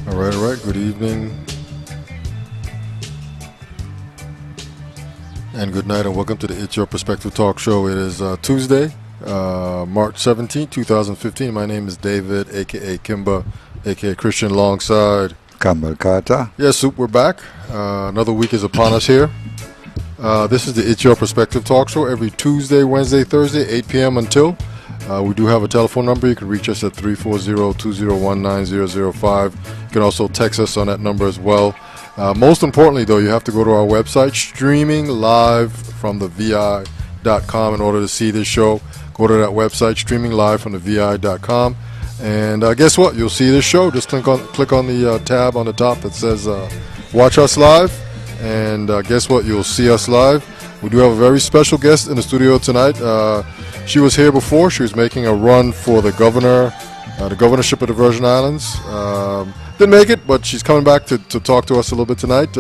All right, all right. Good evening and good night, and welcome to the It's Your Perspective Talk Show. It is Tuesday, March 17, 2015. My name is David, a.k.a. Kimba, a.k.a. Christian, alongside Campbell Carter. Yes, Soup, we're back. Another week is upon us here. This is the It's Your Perspective Talk Show every Tuesday, Wednesday, Thursday, 8 p.m. until. We do have a telephone number. You can reach us at 340-201-9005. You can also text us on that number as well. Most importantly, though, you have to go to our website, streaming live from the vi.com, in order to see this show. Go to that website, streaming live from the vi.com. And guess what? You'll see this show. Just click on the tab on the top that says Watch Us Live. And guess what? You'll see us live. We do have a very special guest in the studio tonight. She was here before. She was making a run for the governorship of the Virgin Islands. Didn't make it, but she's coming back to talk to us a little bit tonight.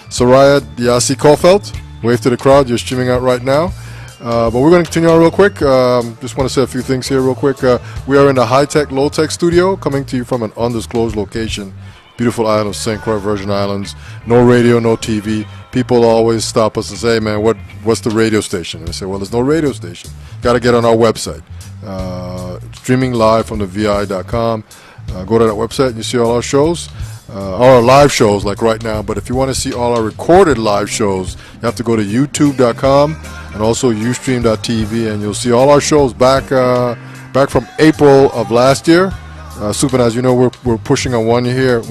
Soraya Diase Coffelt. Wave to the crowd. You're streaming out right now. But we're going to continue on real quick. Just want to say a few things here real quick. We are in the high-tech, low-tech studio, coming to you from an undisclosed location. Beautiful island of St. Croix, Virgin Islands. No radio, no TV. People always stop us and say, hey, man, what's the radio station? And I say, well, there's no radio station. Got to get on our website. Streaming live from the vi.com. Go to that website and you see all our shows. All our live shows, like right now. But if you want to see all our recorded live shows, you have to go to youtube.com and also ustream.tv, and you'll see all our shows back from April of last year. Soup, and as you know, we're pushing on 1 year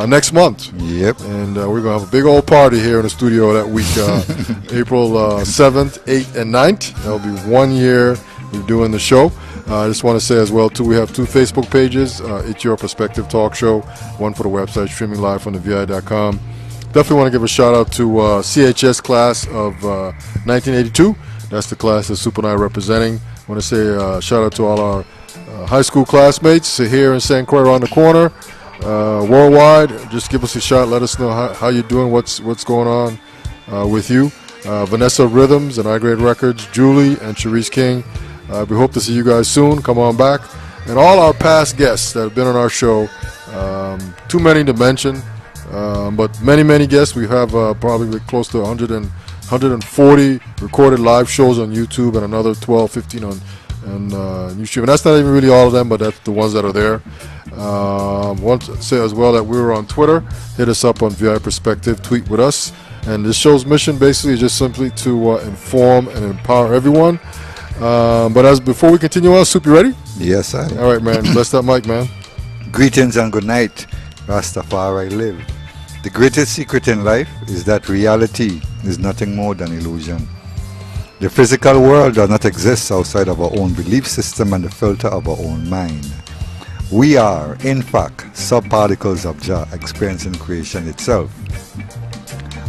next month. Yep. And we're going to have a big old party here in the studio that week, April 7th, 8th, and 9th. That'll be 1 year we're doing the show. I just want to say as well, too, we have two Facebook pages. It's Your Perspective Talk Show, one for the website, streaming live from the vi.com. Definitely want to give a shout out to CHS class of 1982. That's the class that Soup and I are representing. I want to say shout out to all our high school classmates here in St. Croix around the corner, worldwide. Just give us a shot. Let us know how you're doing, what's going on with you. Vanessa Rhythms and iGrade Records, Julie and Cherise King. We hope to see you guys soon. Come on back. And all our past guests that have been on our show, too many to mention, but many guests. We have probably close to 140 recorded live shows on YouTube and another 12, 15 on YouTube. And that's not even really all of them, but that's the ones that are there. Want to say as well that we're on Twitter. Hit us up on VI Perspective. Tweet with us. And this show's mission basically is just simply to inform and empower everyone. But before we continue on, Soup, you ready? Yes, I. All right, man. Bless that mic, man. Greetings and good night. Rastafari live. The greatest secret in life is that reality is nothing more than illusion. The physical world does not exist outside of our own belief system and the filter of our own mind. We are, in fact, subparticles of Jah experiencing creation itself.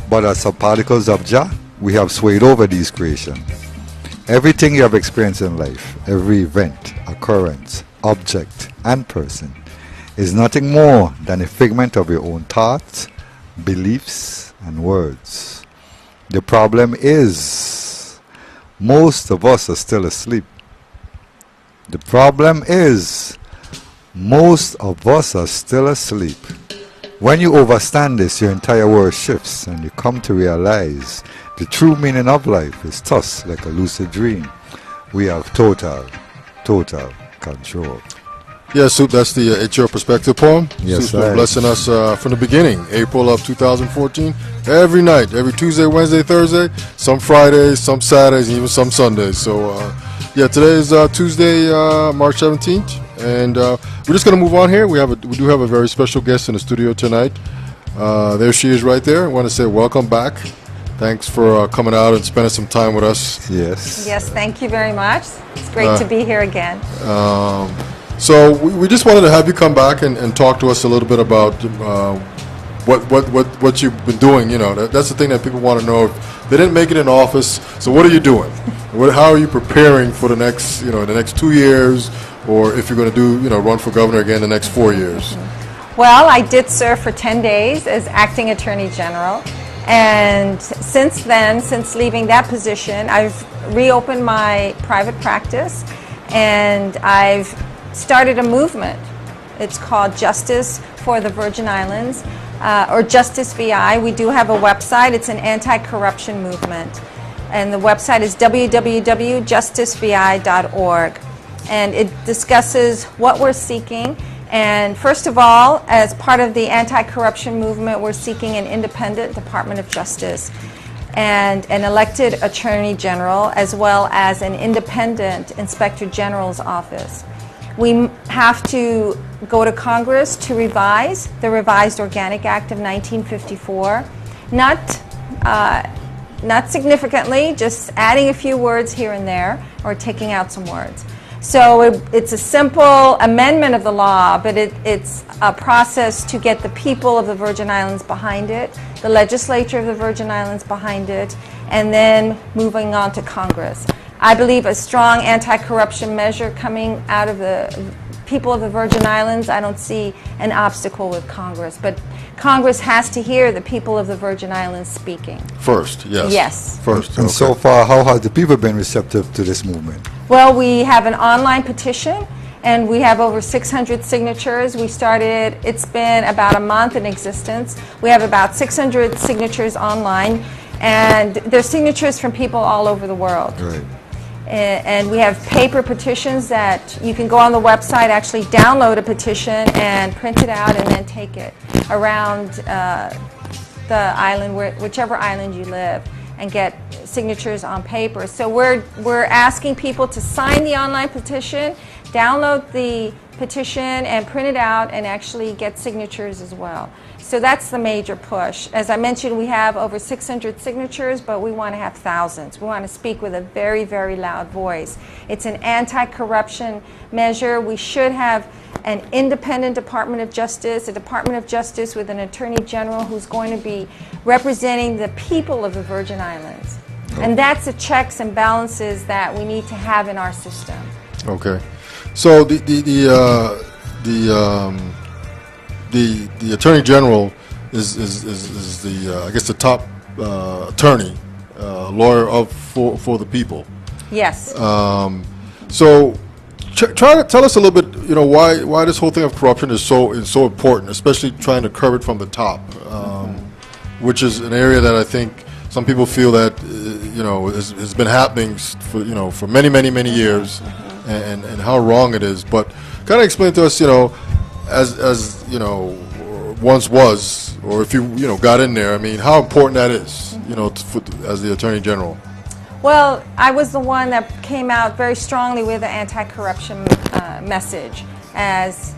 But as subparticles of Jah, we have swayed over these creation. Everything you have experienced in life, every event, occurrence, object, and person is nothing more than a figment of your own thoughts, beliefs, and words. The problem is, most of us are still asleep. The problem is, most of us are still asleep. When you understand this, your entire world shifts and you come to realize the true meaning of life is thus like a lucid dream. We have total control. Yeah, Soup, that's the It's Your Perspective poem. Yes, Soup's been blessing us from the beginning, April of 2014. Every night, every Tuesday, Wednesday, Thursday, some Fridays, some Saturdays, and even some Sundays. So, yeah, today is Tuesday, March 17th. And we're just going to move on here. We do have a very special guest in the studio tonight. There she is right there. I want to say welcome back. Thanks for coming out and spending some time with us. Yes. Yes, thank you very much. It's great to be here again. So we just wanted to have you come back and talk to us a little bit about what you've been doing. You know, that's the thing that people want to know. If they didn't make it in office, so what are you doing? How are you preparing for the next 2 years, or if you're going to run for governor again the next 4 years? Well, I did serve for 10 days as acting attorney general. And since then, since leaving that position, I've reopened my private practice, and I've started a movement It's called Justice for the Virgin Islands, or Justice VI. We do have a website. It's an anti-corruption movement. And the website is www.justicevi.org. And it discusses what we're seeking. And first of all, as part of the anti-corruption movement, we're seeking an independent Department of Justice and an elected Attorney General, as well as an independent Inspector General's office. We have to go to Congress to revise the revised Organic Act of 1954. Not significantly, just adding a few words here and there, or taking out some words. So it's a simple amendment of the law, but it's a process to get the people of the Virgin Islands behind it, the legislature of the Virgin Islands behind it, and then moving on to Congress. I believe a strong anti-corruption measure coming out of the people of the Virgin Islands. I don't see an obstacle with Congress, but Congress has to hear the people of the Virgin Islands speaking. First, yes. Yes. First. And okay. so far, how have the people been receptive to this movement? Well, we have an online petition, and we have over 600 signatures. We started, it's been about a month in existence. We have about 600 signatures online, and there's signatures from people all over the world. Right. And we have paper petitions that you can go on the website, actually download a petition and print it out and then take it around the island, whichever island you live, and get signatures on paper. So we're asking people to sign the online petition, download the petition and print it out and actually get signatures as well. So that's the major push. As I mentioned, we have over 600 signatures, but we want to have thousands. We want to speak with a very, very loud voice. It's an anti-corruption measure. We should have an independent Department of Justice, a Department of Justice with an Attorney General who's going to be representing the people of the Virgin Islands. And that's the checks and balances that we need to have in our system. Okay. So the Attorney General is the I guess the top attorney, lawyer for the people. Yes. So try to tell us a little bit, why this whole thing of corruption is so important, especially trying to curb it from the top, which is an area that I think some people feel that has been happening for many years, and how wrong it is. But kind of explain to us, as once was, or if you got in there, I mean, how important that is, as the Attorney General. Well, I was the one that came out very strongly with the anti-corruption message as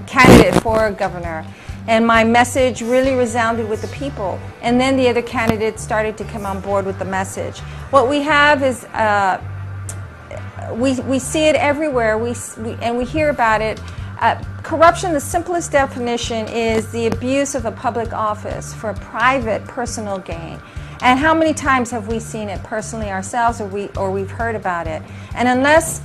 candidate for governor. And my message really resounded with the people. And then the other candidates started to come on board with the message. What we have is, we see it everywhere, and we hear about it. Corruption, the simplest definition, is the abuse of a public office for private, personal gain. And how many times have we seen it personally ourselves, or we've heard about it? And unless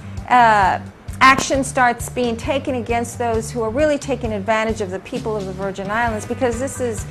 action starts being taken against those who are really taking advantage of the people of the Virgin Islands, because this is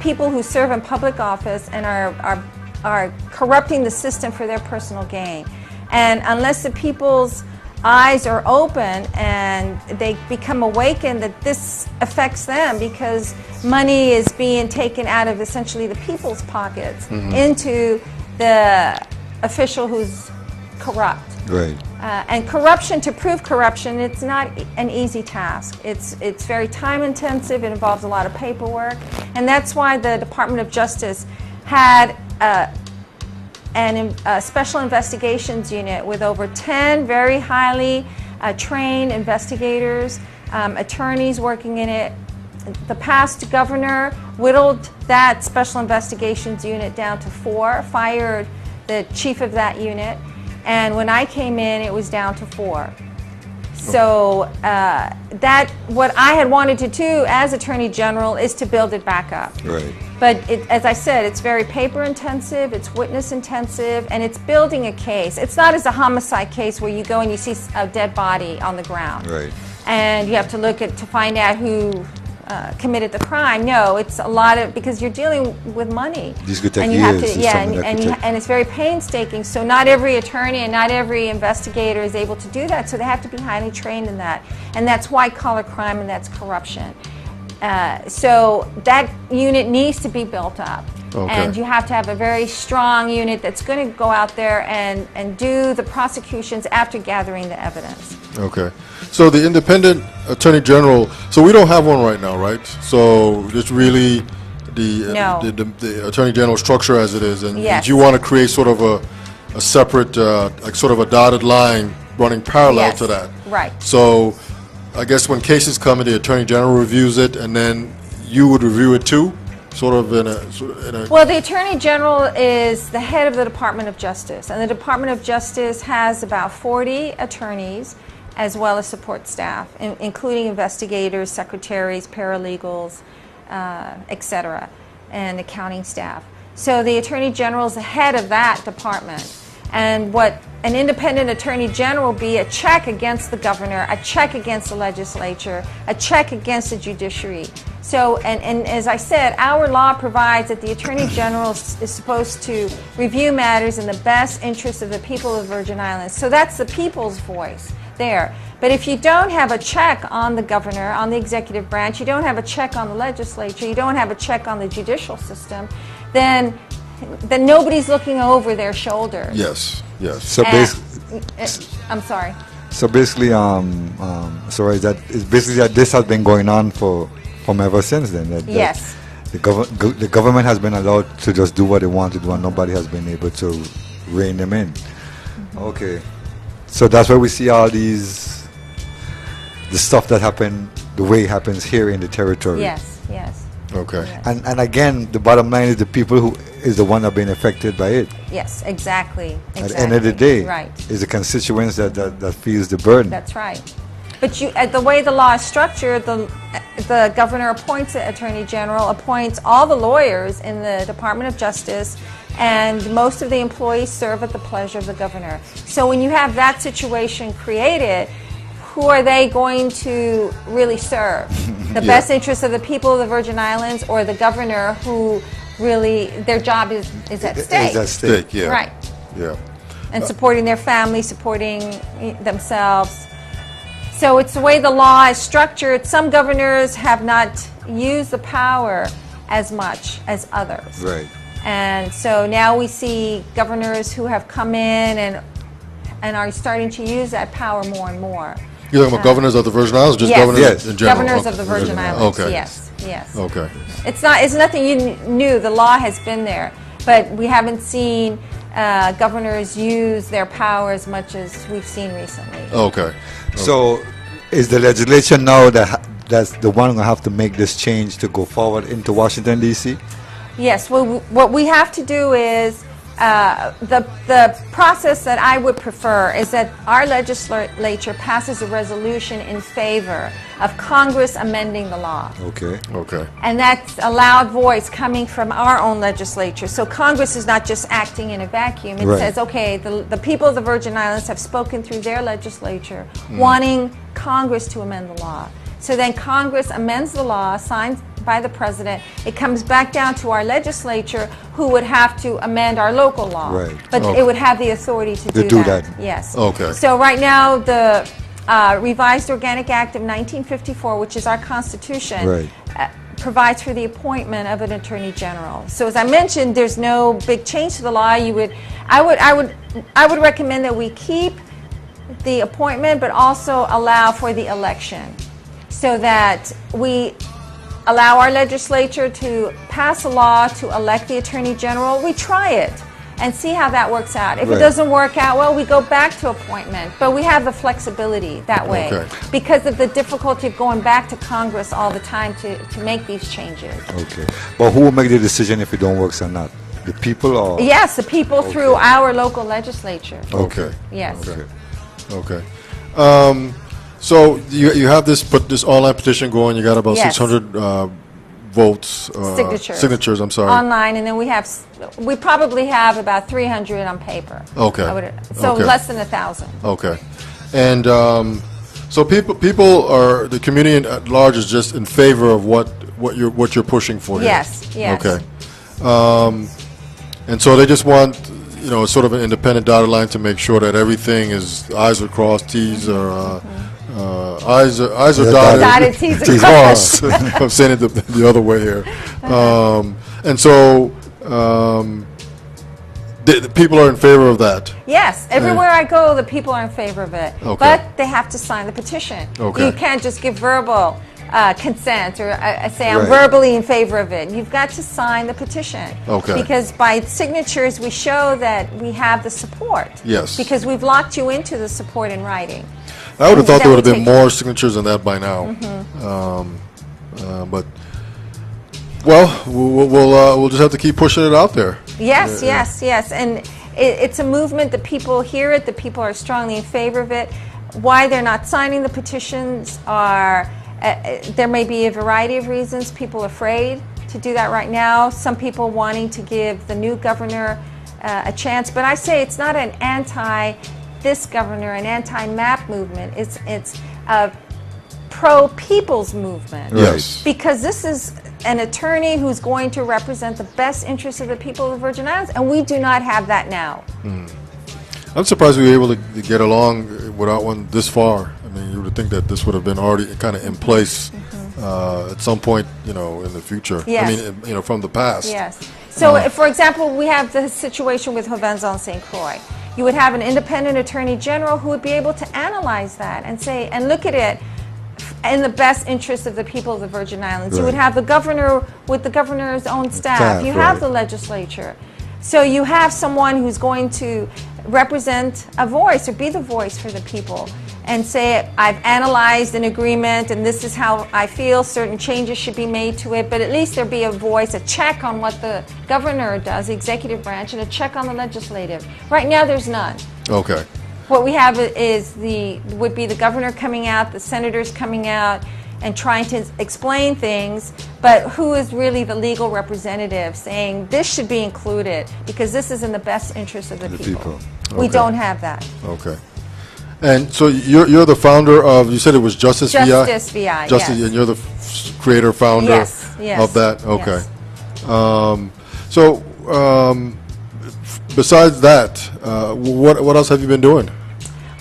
people who serve in public office and are corrupting the system for their personal gain. And unless the people's eyes are open and they become awakened that this affects them, because money is being taken out of essentially the people's pockets into the official who's corrupt. Right. And corruption, to prove corruption, it's not an easy task. It's very time intensive. It involves a lot of paperwork, and that's why the Department of Justice had a special investigations unit with over 10 very highly trained investigators, attorneys working in it. The past governor whittled that special investigations unit down to 4, fired the chief of that unit, and when I came in, it was down to 4. So what I had wanted to do as Attorney General is to build it back up. Right. But as I said, it's very paper intensive, it's witness intensive, and it's building a case. It's not as a homicide case where you go and you see a dead body on the ground. Right. And you have to look to find out who committed the crime. No, it's a lot of, because you're dealing with money. These could take and you have years. to, yeah, and it's very painstaking. So not every attorney and not every investigator is able to do that. So they have to be highly trained in that, and that's white-collar crime and that's corruption. So that unit needs to be built up. Okay. And you have to have a very strong unit that's going to go out there and do the prosecutions after gathering the evidence. Okay. So the independent attorney general, so we don't have one right now, right? So it's really the attorney general structure as it is. And Yes. you want to create sort of a separate, like sort of a dotted line running parallel Yes. to that. Right. So I guess when cases come in, the attorney general reviews it, and then you would review it too? Sort of in a Well, the Attorney General is the head of the Department of Justice, and the Department of Justice has about 40 attorneys as well as support staff, including investigators, secretaries, paralegals, etc., and accounting staff. So the Attorney General is the head of that department. And what an independent Attorney General will be a check against the governor, a check against the legislature, a check against the judiciary. So, and as I said, our law provides that the Attorney General is supposed to review matters in the best interest of the people of the Virgin Islands. So that's the people's voice there. But if you don't have a check on the governor, on the executive branch, you don't have a check on the legislature, you don't have a check on the judicial system, then nobody's looking over their shoulder. yes. So I'm sorry. So basically, sorry, that it's basically that this has been going on from ever since then. That Yes. the government has been allowed to just do what they want to do, and nobody has been able to rein them in. Okay, so that's why we see all the stuff that happen the way it happens here in the territory. Yes, yes. Okay. Yes. And again, the bottom line is the people who is the one that have been affected by it. Yes, exactly. At the end of the day, Right. is the constituents that feels the burden. That's right. But the way the law is structured, the governor appoints the attorney general, appoints all the lawyers in the Department of Justice, and most of the employees serve at the pleasure of the governor. So when you have that situation created, who are they going to really serve? The best interest of the people of the Virgin Islands, or the governor, who really their job is at stake? Is at stake, yeah. Right. Yeah. And supporting their family, supporting themselves. So it's the way the law is structured. Some governors have not used the power as much as others. Right. And so now we see governors who have come in and are starting to use that power more and more. You're talking about governors of the Virgin Islands, or just Yes. governors Yes. in general? Governors Okay. of the Virgin Islands. Okay. Yes, yes. Okay. It's nothing new. The law has been there, but we haven't seen governors use their power as much as we've seen recently. Okay. So, is the legislature now that's the one who have to make this change to go forward into Washington, D.C.? Yes. Well, what we have to do is the process that I would prefer is that our legislature passes a resolution in favor of Congress amending the law. Okay. Okay. And that's a loud voice coming from our own legislature. So Congress is not just acting in a vacuum. It Right. says, okay, the people of the Virgin Islands have spoken through their legislature wanting Congress to amend the law. So then Congress amends the law, signed by the president. It comes back down to our legislature, who would have to amend our local law. Right. But Okay. it would have the authority to do that. that. Yes. Okay. So right now, the Revised Organic Act of 1954, which is our Constitution, Right. provides for the appointment of an Attorney General. So as I mentioned, there's no big change to the law. I would recommend that we keep the appointment, but also allow for the election, so that we allow our legislature to pass a law to elect the Attorney General. We try it and see how that works out. If Right. it doesn't work out, well, we go back to appointment. But we have the flexibility that way, Okay. because of the difficulty of going back to Congress all the time to make these changes. Okay. But who will make the decision if it don't work or not? The people or? Yes, the people through our local legislature. Okay. Yes. Okay. Okay. So you have this online petition going. You got about Yes. 600 votes. Signatures. I'm sorry. Online, and then we probably have about 300 on paper. Okay. So Okay. less than 1,000. Okay. And So people are, the community at large is just in favor of what you're pushing for here. Yes, yes. Okay. And so they just want, sort of an independent dotted line to make sure that everything is I's are crossed, T's are I's are dotted, Dotted, T's are T's crossed. I'm saying it the other way here. And so the people are in favor of that. Yes, everywhere I go, the people are in favor of it. Okay. But they have to sign the petition. Okay. You can't just give verbal consent or say I'm Right. verbally in favor of it. You've got to sign the petition. Okay. Because by signatures, we show that we have the support. Yes. Because we've locked you into the support in writing. I would have thought Then there would have we been take- more signatures than that by now. But we'll just have to keep pushing it out there. Yes, yes, yes. And it's a movement that people hear it, that people are strongly in favor of it. Why they're not signing the petitions are, there may be a variety of reasons. People afraid to do that right now. Some people wanting to give the new governor a chance. But I say it's not an anti-this governor, an anti-MAP movement. It's a pro-people's movement. Yes. Because this is an attorney who's going to represent the best interests of the people of the Virgin Islands, and we do not have that now. I'm surprised we were able to get along without one this far. I mean, you would think that this would have been already kind of in place at some point, in the future. Yes. I mean, from the past. Yes. So, for example, we have the situation with Jovenza and St. Croix. You would have an independent attorney general who would be able to analyze that and say, and look at it in the best interest of the people of the Virgin Islands. You would Right. have the governor with the governor's own staff. You have right. the legislature. So you have someone who's going to represent a voice or be the voice for the people and say, I've analyzed an agreement and this is how I feel, certain changes should be made to it, but at least there be a voice, a check on what the governor does, the executive branch, and a check on the legislative. Right now there's none. Okay. What we have is would be the governor coming out, the senators coming out, and trying to explain things, but who is really the legal representative saying this should be included because this is in the best interest of the people. We Okay. don't have that. Okay. And so you're the founder of, you said it was Justice VI? Justice VI, Justice, yes. and you're the creator, founder Yes, yes, of that? Okay. yes. Besides that, what else have you been doing?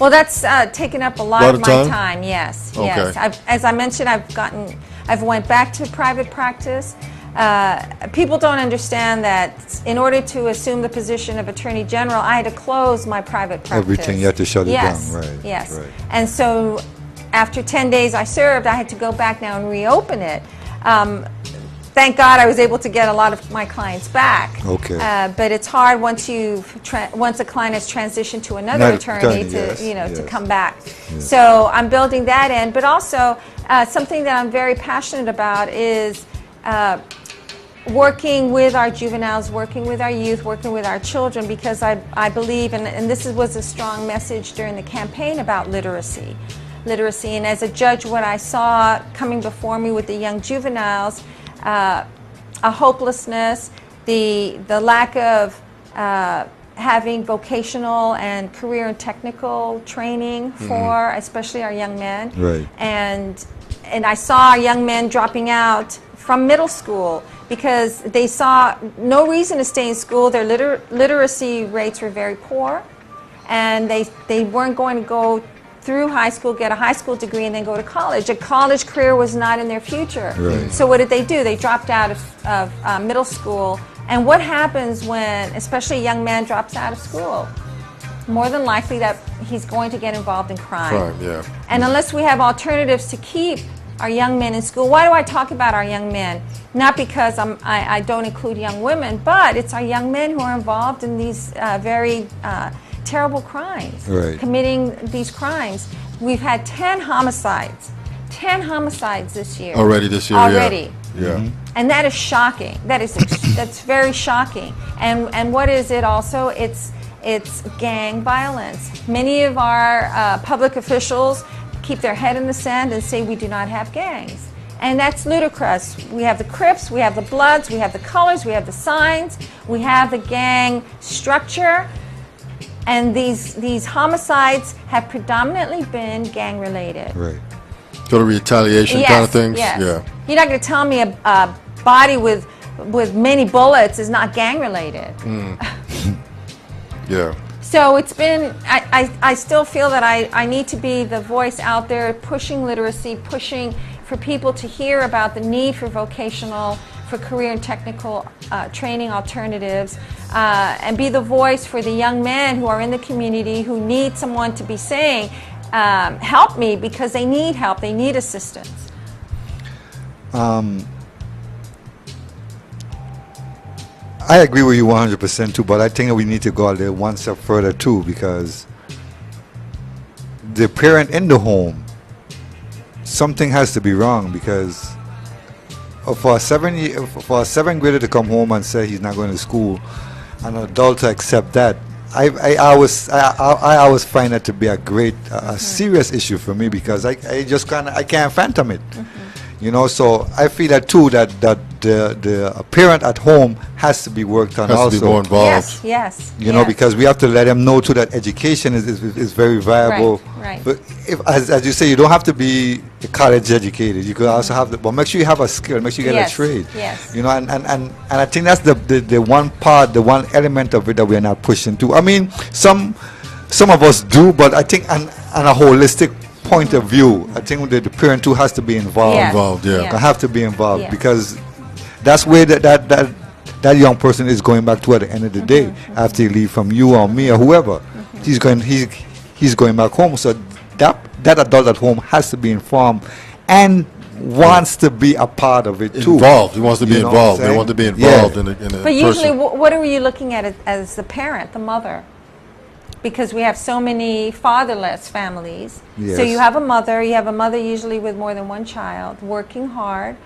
Well, that's taken up a lot Lot of of my time? time. Yes, Okay. yes. As I mentioned, I've went back to private practice. People don't understand that in order to assume the position of Attorney General, I had to close my private practice. Everything, you had to shut it Yes, down, right? yes. Right. And so after 10 days I served, I had to go back now and reopen it. Thank God I was able to get a lot of my clients back. Okay. But it's hard once a client has transitioned to another Another attorney attorney, to yes, to yes. come back. So I'm building that in, but also something that I'm very passionate about is working with our juveniles, working with our youth, working with our children, because I believe, and this was a strong message during the campaign about literacy. And as a judge, what I saw coming before me with the young juveniles, a hopelessness, the lack of having vocational and career and technical training for especially our young men. Right. And I saw young men dropping out from middle school because they saw no reason to stay in school. Their literacy rates were very poor, and they weren't going to go through high school, get a high school degree, and then go to college. A college career was not in their future. Right. So what did they do? They dropped out of middle school. And what happens when, especially a young man drops out of school? More than likely that he's going to get involved in crime. Yeah. And unless we have alternatives to keep our young men in school, why do I talk about our young men? Not because I don't include young women, but it's our young men who are involved in these very terrible crimes, Right. committing these crimes. We've had 10 homicides this year. Already this year, Already. Yeah. And that is shocking. That's very shocking. And what is it also? It's gang violence. Many of our public officials keep their head in the sand and say we do not have gangs. And that's ludicrous. We have the Crips, we have the Bloods, we have the colors, we have the signs, we have the gang structure. And these homicides have predominantly been gang related. Right. Sort of retaliation kind of things. Yes. Yeah. You're not going to tell me a body with many bullets is not gang related. Yeah. So it's been, I still feel that I need to be the voice out there pushing literacy, pushing for people to hear about the need for vocational, for career and technical training alternatives, and be the voice for the young men who are in the community who need someone to be saying, help me, because they need help, they need assistance. I agree with you 100% too, but I think that we need to go a little one step further too, because the parent in the home, something has to be wrong, because for a seventh grader to come home and say he's not going to school, and an adult to accept that, I always find that to be a serious issue for me, because I can't fathom it. You know, so I feel that too, that the parent at home has to be worked on Has also. to be more involved. Yes. You know, because we have to let them know too that education is very viable. Right. But if, as you say, you don't have to be college educated. You could also have but make sure you have a skill. Make sure you get a trade. Yes. You know, and I think that's the one part, the one element of it that we're not pushing to. I mean, some of us do, but I think on a holistic point of view, I think the parent too has to be involved. Yes. Involved, yeah. Yes. They have to be involved, Yes. because that's where that young person is going back to at the end of the day, after he leave from you or me or whoever. He's going back home. So that adult at home has to be informed and wants to be a part of it too. Involved. He wants to be You know involved. what I'm They want to be saying? involved Yeah. in a But usually, person. what are you looking at as the parent, the mother? Because we have so many fatherless families. Yes. So you have a mother usually with more than one child, working hard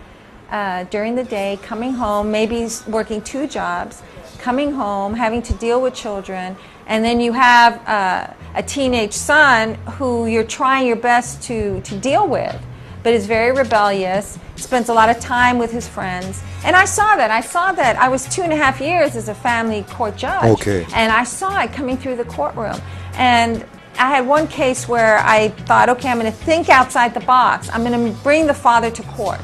during the day, coming home, maybe working 2 jobs, coming home, having to deal with children, and then you have a teenage son who you're trying your best to deal with, but is very rebellious, spends a lot of time with his friends. And I saw that. I was 2.5 years as a family court judge. Okay. And I saw it coming through the courtroom. And I had one case where I thought, okay, I'm going to think outside the box. I'm going to bring the father to court.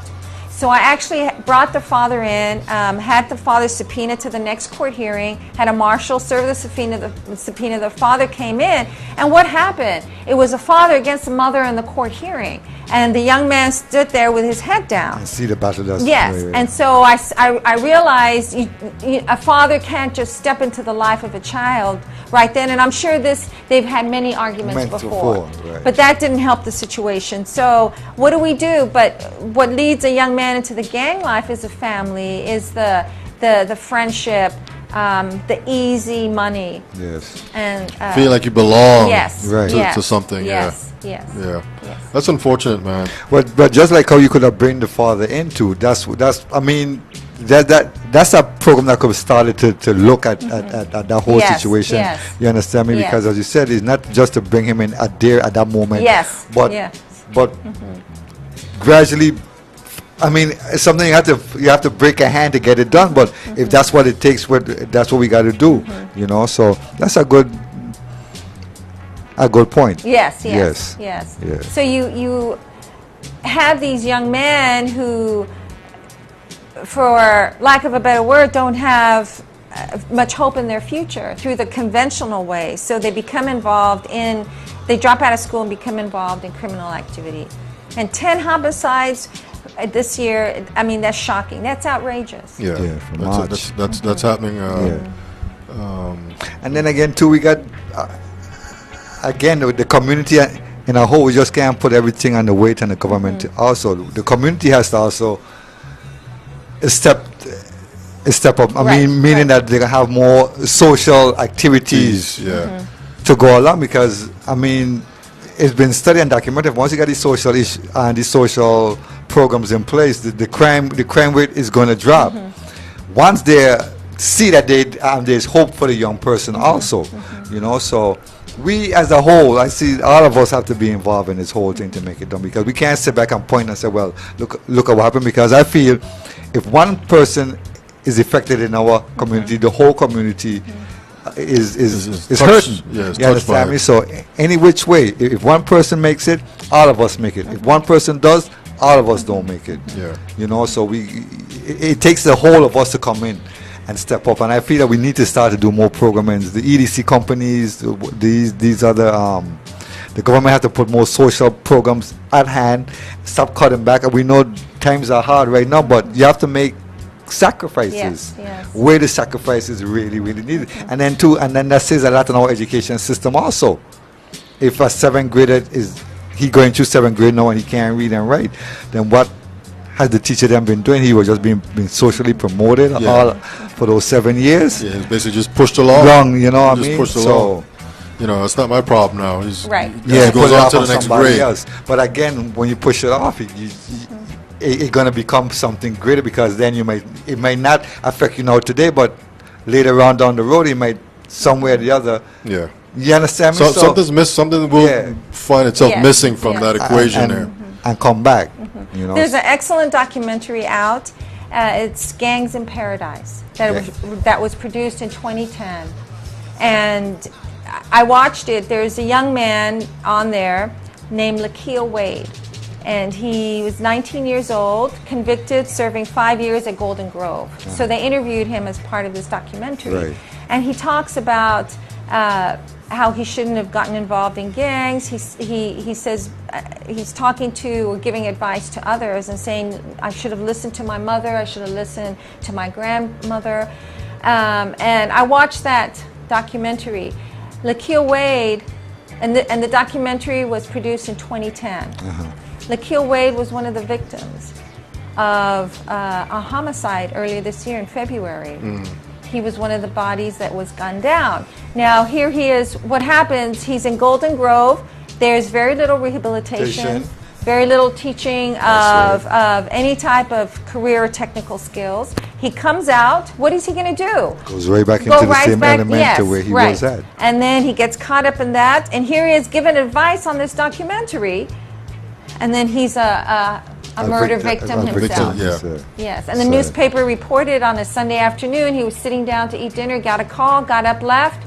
So I actually brought the father in, had the father subpoenaed to the next court hearing, had a marshal serve the subpoena. The father came in, and what happened? It was a father against the mother in the court hearing, and the young man stood there with his head down. And see the battle that's Yes, and so I realized a father can't just step into the life of a child right then, and I'm sure they've had many arguments before. Right. But that didn't help the situation. So what do? But what leads a young man into the gang life is a family, is the friendship, the easy money, Yes. and Feel like you belong yes, Right. yes, to something. yes, yes, Yeah. yes. That's unfortunate, man. But just like how you could have bring the father into, that's I mean, that's a program that could have started to look at that whole Yes, situation. yes. You understand me? Yes. Because as you said, it's not just to bring him in at that moment. Yes, But yes. but gradually, I mean, it's something you have to break a hand to get it done. But if that's what it takes, that's what we got to do. You know, so that's a good point. Yes, Yes. yes, yes. Yes. So you have these young men who, for lack of a better word, don't have much hope in their future through the conventional way. So they become involved they drop out of school and become involved in criminal activity. And 10 homicides this year, I mean, that's shocking. That's outrageous. Yeah. from That's March. that's happening. And then again, too, we got again with the community in a whole. We just can't put everything on the weight on the government. Also, the community has to also step up. I mean, meaning that they have more social activities Yeah. to go along. Because I mean, it's been studied and documented. Once you get these social these social programs in place, the crime rate is going to drop. Once they see that there's hope for the young person also, you know. So we as a whole, I see all of us have to be involved in this whole thing to make it done, because we can't sit back and point and say, well, look at what happened. Because I feel if one person is affected in our community, the whole community is touched, hurting. yeah, it's You touched by understand me? it. So any which way, if one person makes it, all of us make it. If one person does, all of us don't make it. Yeah. You know, so it takes the whole of us to come in and step up. And I feel that we need to start to do more programs. The EDC companies, these other, the government has to put more social programs at hand, stop cutting back. And we know times are hard right now, but you have to make sacrifices where the sacrifices really needed. And then that says a lot in our education system also. If a 7th grader he going through 7th grade now and he can't read and write, then what has the teacher then been doing? He was just being socially promoted all for those 7 years. Yeah, he's basically just pushed along. You know what I Just mean? pushed along. You know, it's not my problem now. He's Right. he goes put it on off to the next somebody grade. else. But again, when you push it off, it's going to become something greater, because then it might not affect you now today, but later on down the road, it might somewhere or the other. Yeah. You understand me? So something's missed. Something will find itself missing from that equation there. And come back. You know. There's an excellent documentary out. It's Gangs in Paradise that was produced in 2010, and I watched it. There's a young man on there named Lakeel Wade, and he was 19 years old, convicted, serving 5 years at Golden Grove. So they interviewed him as part of this documentary. Right. And he talks about how he shouldn't have gotten involved in gangs. He says he's talking to or giving advice to others and saying, I should have listened to my mother, I should have listened to my grandmother. And I watched that documentary. Lakeel Wade, and the documentary was produced in 2010. Lakeel Wade was one of the victims of a homicide earlier this year in February. He was one of the bodies that was gunned down. Now here he is. What happens, he's in Golden Grove. There's very little rehabilitation, very little teaching of any type of career or technical skills. He comes out, what is he going to do? Goes right back into the same element to where he was at. And then he gets caught up in that, and here he is giving advice on this documentary, and then he's a murder victim himself. Yes, and the newspaper reported on a Sunday afternoon he was sitting down to eat dinner, got a call, got up, left,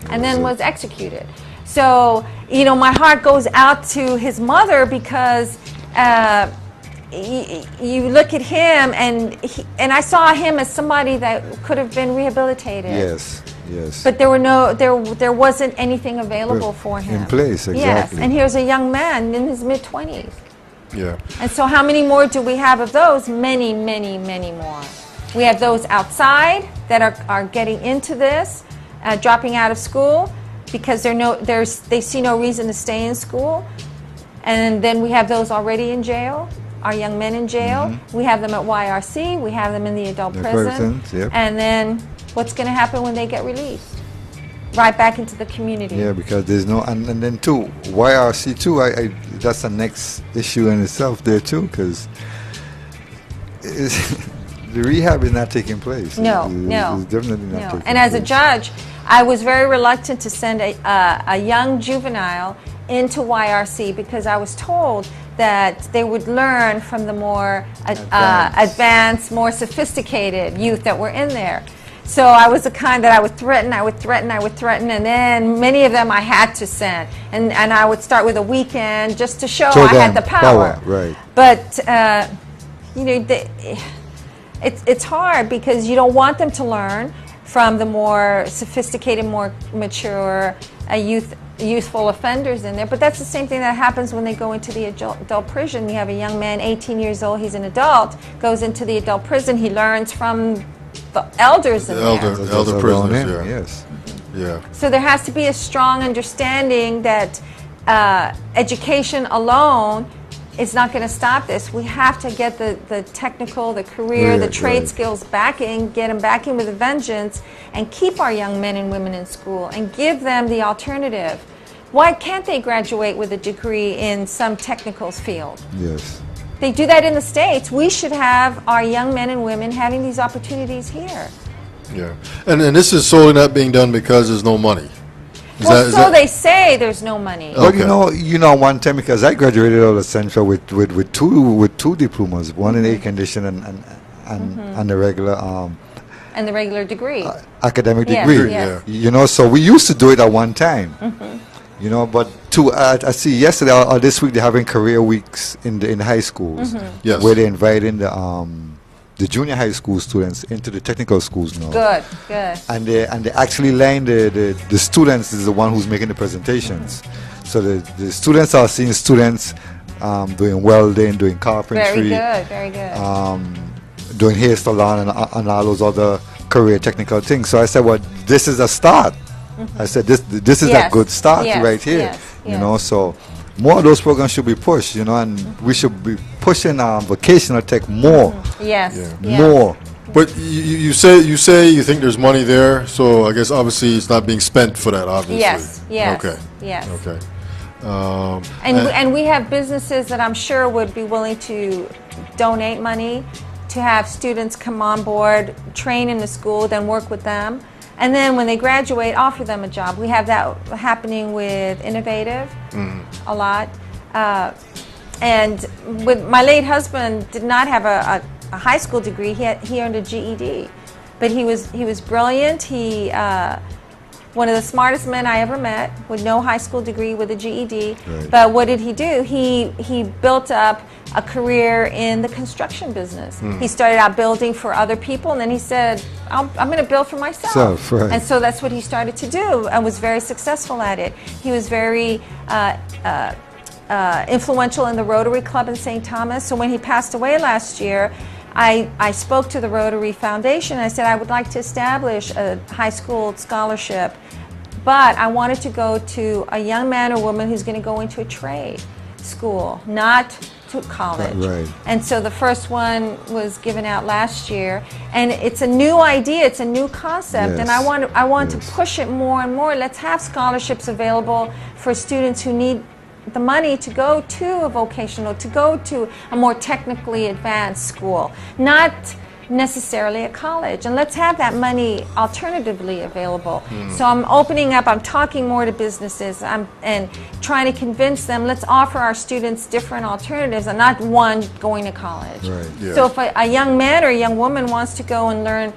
and then was executed. So, you know, my heart goes out to his mother, because you look at him, and I saw him as somebody that could have been rehabilitated. Yes. But there wasn't anything available for him in place. Exactly. Yes, and here's a young man in his mid-20s. Yeah. And so how many more do we have of those? Many, many, many more. We have those outside that are getting into this, dropping out of school because they see no reason to stay in school. And then we have those already in jail, our young men in jail. We have them at YRC. We have them in the adult prison. And then what's going to happen when they get released? Right back into the community. Yeah, because there's no, and then too, YRC too, that's the next issue in itself there too, because the rehab is not taking place. No. It's definitely not taking place. And as a judge, I was very reluctant to send a young juvenile into YRC, because I was told that they would learn from the more advanced, more sophisticated youth that were in there. So I was the kind that I would threaten, and then many of them I had to send. And I would start with a weekend just to show I had the power. Right. But, you know, it's hard, because you don't want them to learn from the more sophisticated, more mature youthful offenders in there. But that's the same thing that happens when they go into the adult prison. You have a young man, 18 years old, he's an adult, goes into the adult prison, he learns from the elders in there. Elder prisoners, Yes. Yeah. So there has to be a strong understanding that education alone is not going to stop this. We have to get the technical, the career, the trade skills backing, get them back in with a vengeance, and keep our young men and women in school and give them the alternative. Why can't they graduate with a degree in some technical field? Yes. They do that in the States. We should have our young men and women having these opportunities here. Yeah. And this is solely not being done because there's no money. They say there's no money. But you know, one time, because I graduated out of Central with two diplomas, one in air conditioning and the regular and the regular degree. Academic Yes, degree. yes. You know, so we used to do it at one time. You know, but I see yesterday or this week they're having career weeks in the high schools, Yes. where they're inviting the junior high school students into the technical schools now. Good, good. And they actually line the students is the one who's making the presentations. So the students are seeing students doing welding, doing carpentry, Very good. doing hair salon and all those other career technical things. So I said, well, this is a start. I said, this is Yes. a good start Yes, right here. yes, You yes. know, so more of those programs should be pushed, you know, and we should be pushing vocational tech more, Yes. Yeah. yes. more. But you say you think there's money there, so I guess obviously it's not being spent for that, obviously. Yes, yes. Okay. Yes. Okay. And we have businesses that I'm sure would be willing to donate money to have students come on board, train in the school, then work with them. And then when they graduate, offer them a job. We have that happening with Innovative a lot. And with my late husband did not have a high school degree. He earned a GED. But he was brilliant. He one of the smartest men I ever met with no high school degree with a GED. Right. But what did he do? He built up a career in the construction business. He started out building for other people, and then he said, I'm going to build for myself. Right. And so that's what he started to do and was very successful at it. He was very influential in the Rotary Club in St. Thomas. So when he passed away last year, I spoke to the Rotary Foundation. I said I would like to establish a high school scholarship, but I wanted to go to a young man or woman who's going to go into a trade school, not to college. Right. And so the first one was given out last year, and it's a new idea, it's a new concept, and I want to push it more and more. Let's have scholarships available for students who need the money to go to a vocational, to go to a more technically advanced school, not necessarily a college. And let's have that money alternatively available. So I'm opening up, I'm talking more to businesses, and trying to convince them, let's offer our students different alternatives and not one going to college. Right. Yeah. So if a young man or a young woman wants to go and learn,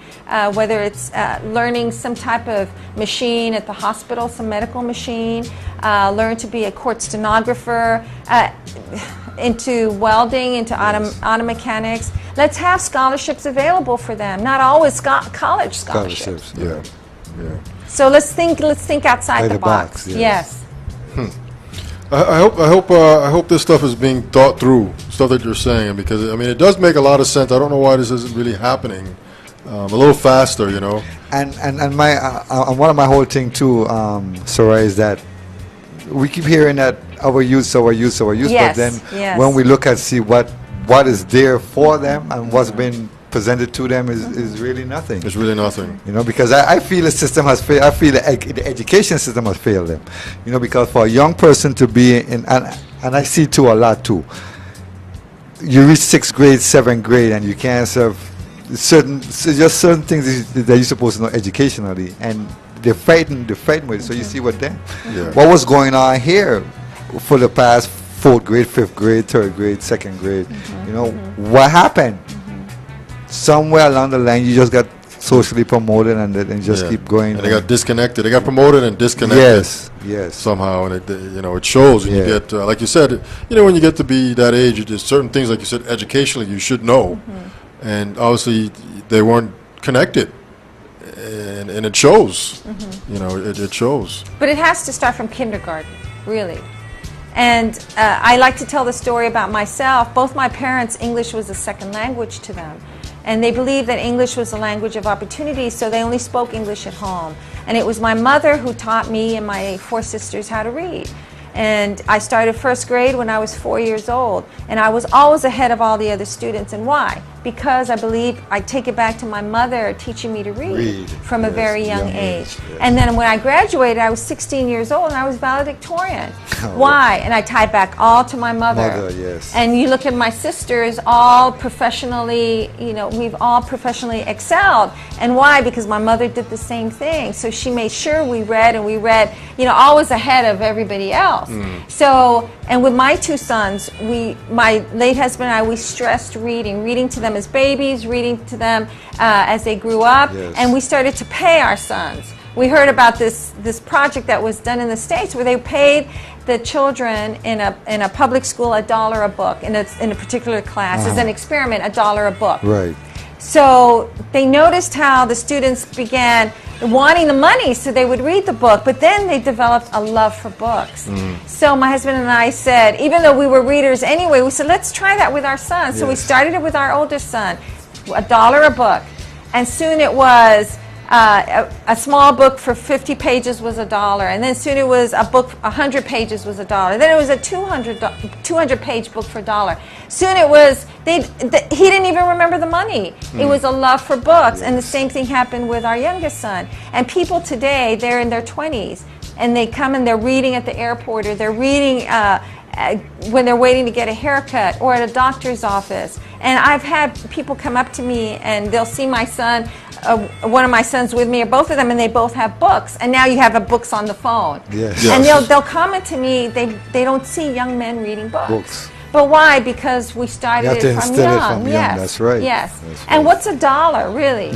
whether it's learning some type of machine at the hospital, some medical machine, learn to be a court stenographer, into welding, into auto mechanics, let's have scholarships available for them, not always college scholarships. Yeah. Yeah. So let's think outside the box. yes. Yes. I hope this stuff is being thought through, stuff that you're saying, because I mean it does make a lot of sense. I don't know why this isn't really happening a little faster, you know. And my one of my whole thing too, Soraya, is that we keep hearing that our youth, Yes, but then yes. when we look at see what is there for them and what's been presented to them is really nothing. It's really nothing. You know, because I feel the system has failed. I feel the education system has failed them. You know, because for a young person to be in, and I see too a lot too. You reach 6th grade, 7th grade, and you can't serve certain things that you're supposed to know educationally, and they're fighting with it. So you see what was going on here for the past 4th grade, 5th grade, 3rd grade, 2nd grade. You know, what happened? Somewhere along the line, you just got socially promoted and just keep going. And they got disconnected. They got promoted and disconnected. Yes. Somehow, and it shows. And you get, like you said, when you get to be that age, there's certain things, like you said, educationally, you should know, and obviously they weren't connected, and it shows. It shows. But it has to start from kindergarten, really. And I like to tell the story about myself. Both my parents, English was a second language to them. And they believed that English was the language of opportunity, so they only spoke English at home. And it was my mother who taught me and my 4 sisters how to read. And I started 1st grade when I was 4 years old. And I was always ahead of all the other students. And why? Because I believe I take it back to my mother teaching me to read from a very young age. And then when I graduated, I was 16 years old and I was valedictorian. Why? And I tie it back all to my mother. And you look at my sisters, all professionally, we've all professionally excelled. And why? Because my mother did the same thing. So she made sure we read, and we read, always ahead of everybody else. So, and with my 2 sons, my late husband and I, we stressed reading to them them as babies, reading to them as they grew up, Yes. and we started to pay our sons. We heard about this project that was done in the States where they paid the children in a public school $1 a book in a particular class as an experiment, $1 a book. Right. So they noticed how the students began wanting the money so they would read the book, but then they developed a love for books. So my husband and I said, even though we were readers anyway, we said, let's try that with our son. So we started it with our oldest son, $1 a book. And soon it was a small book for 50 pages was $1, and then soon it was a book 100 pages was $1. Then it was a 200-page book for $1. Soon it was he didn't even remember the money. It was a love for books, and the same thing happened with our youngest son. And people today, they're in their 20s, and they come and they're reading at the airport, or they're reading when they're waiting to get a haircut or at a doctor's office. And I've had people come up to me and they'll see my son, one of my sons with me, or both of them, and they both have books. And now you have books on the phone. Yes. And they'll comment to me, they don't see young men reading books. But why? Because we started You have to it from instill young. it from young. Yes. That's right. Yes. That's And right. what's $1, really?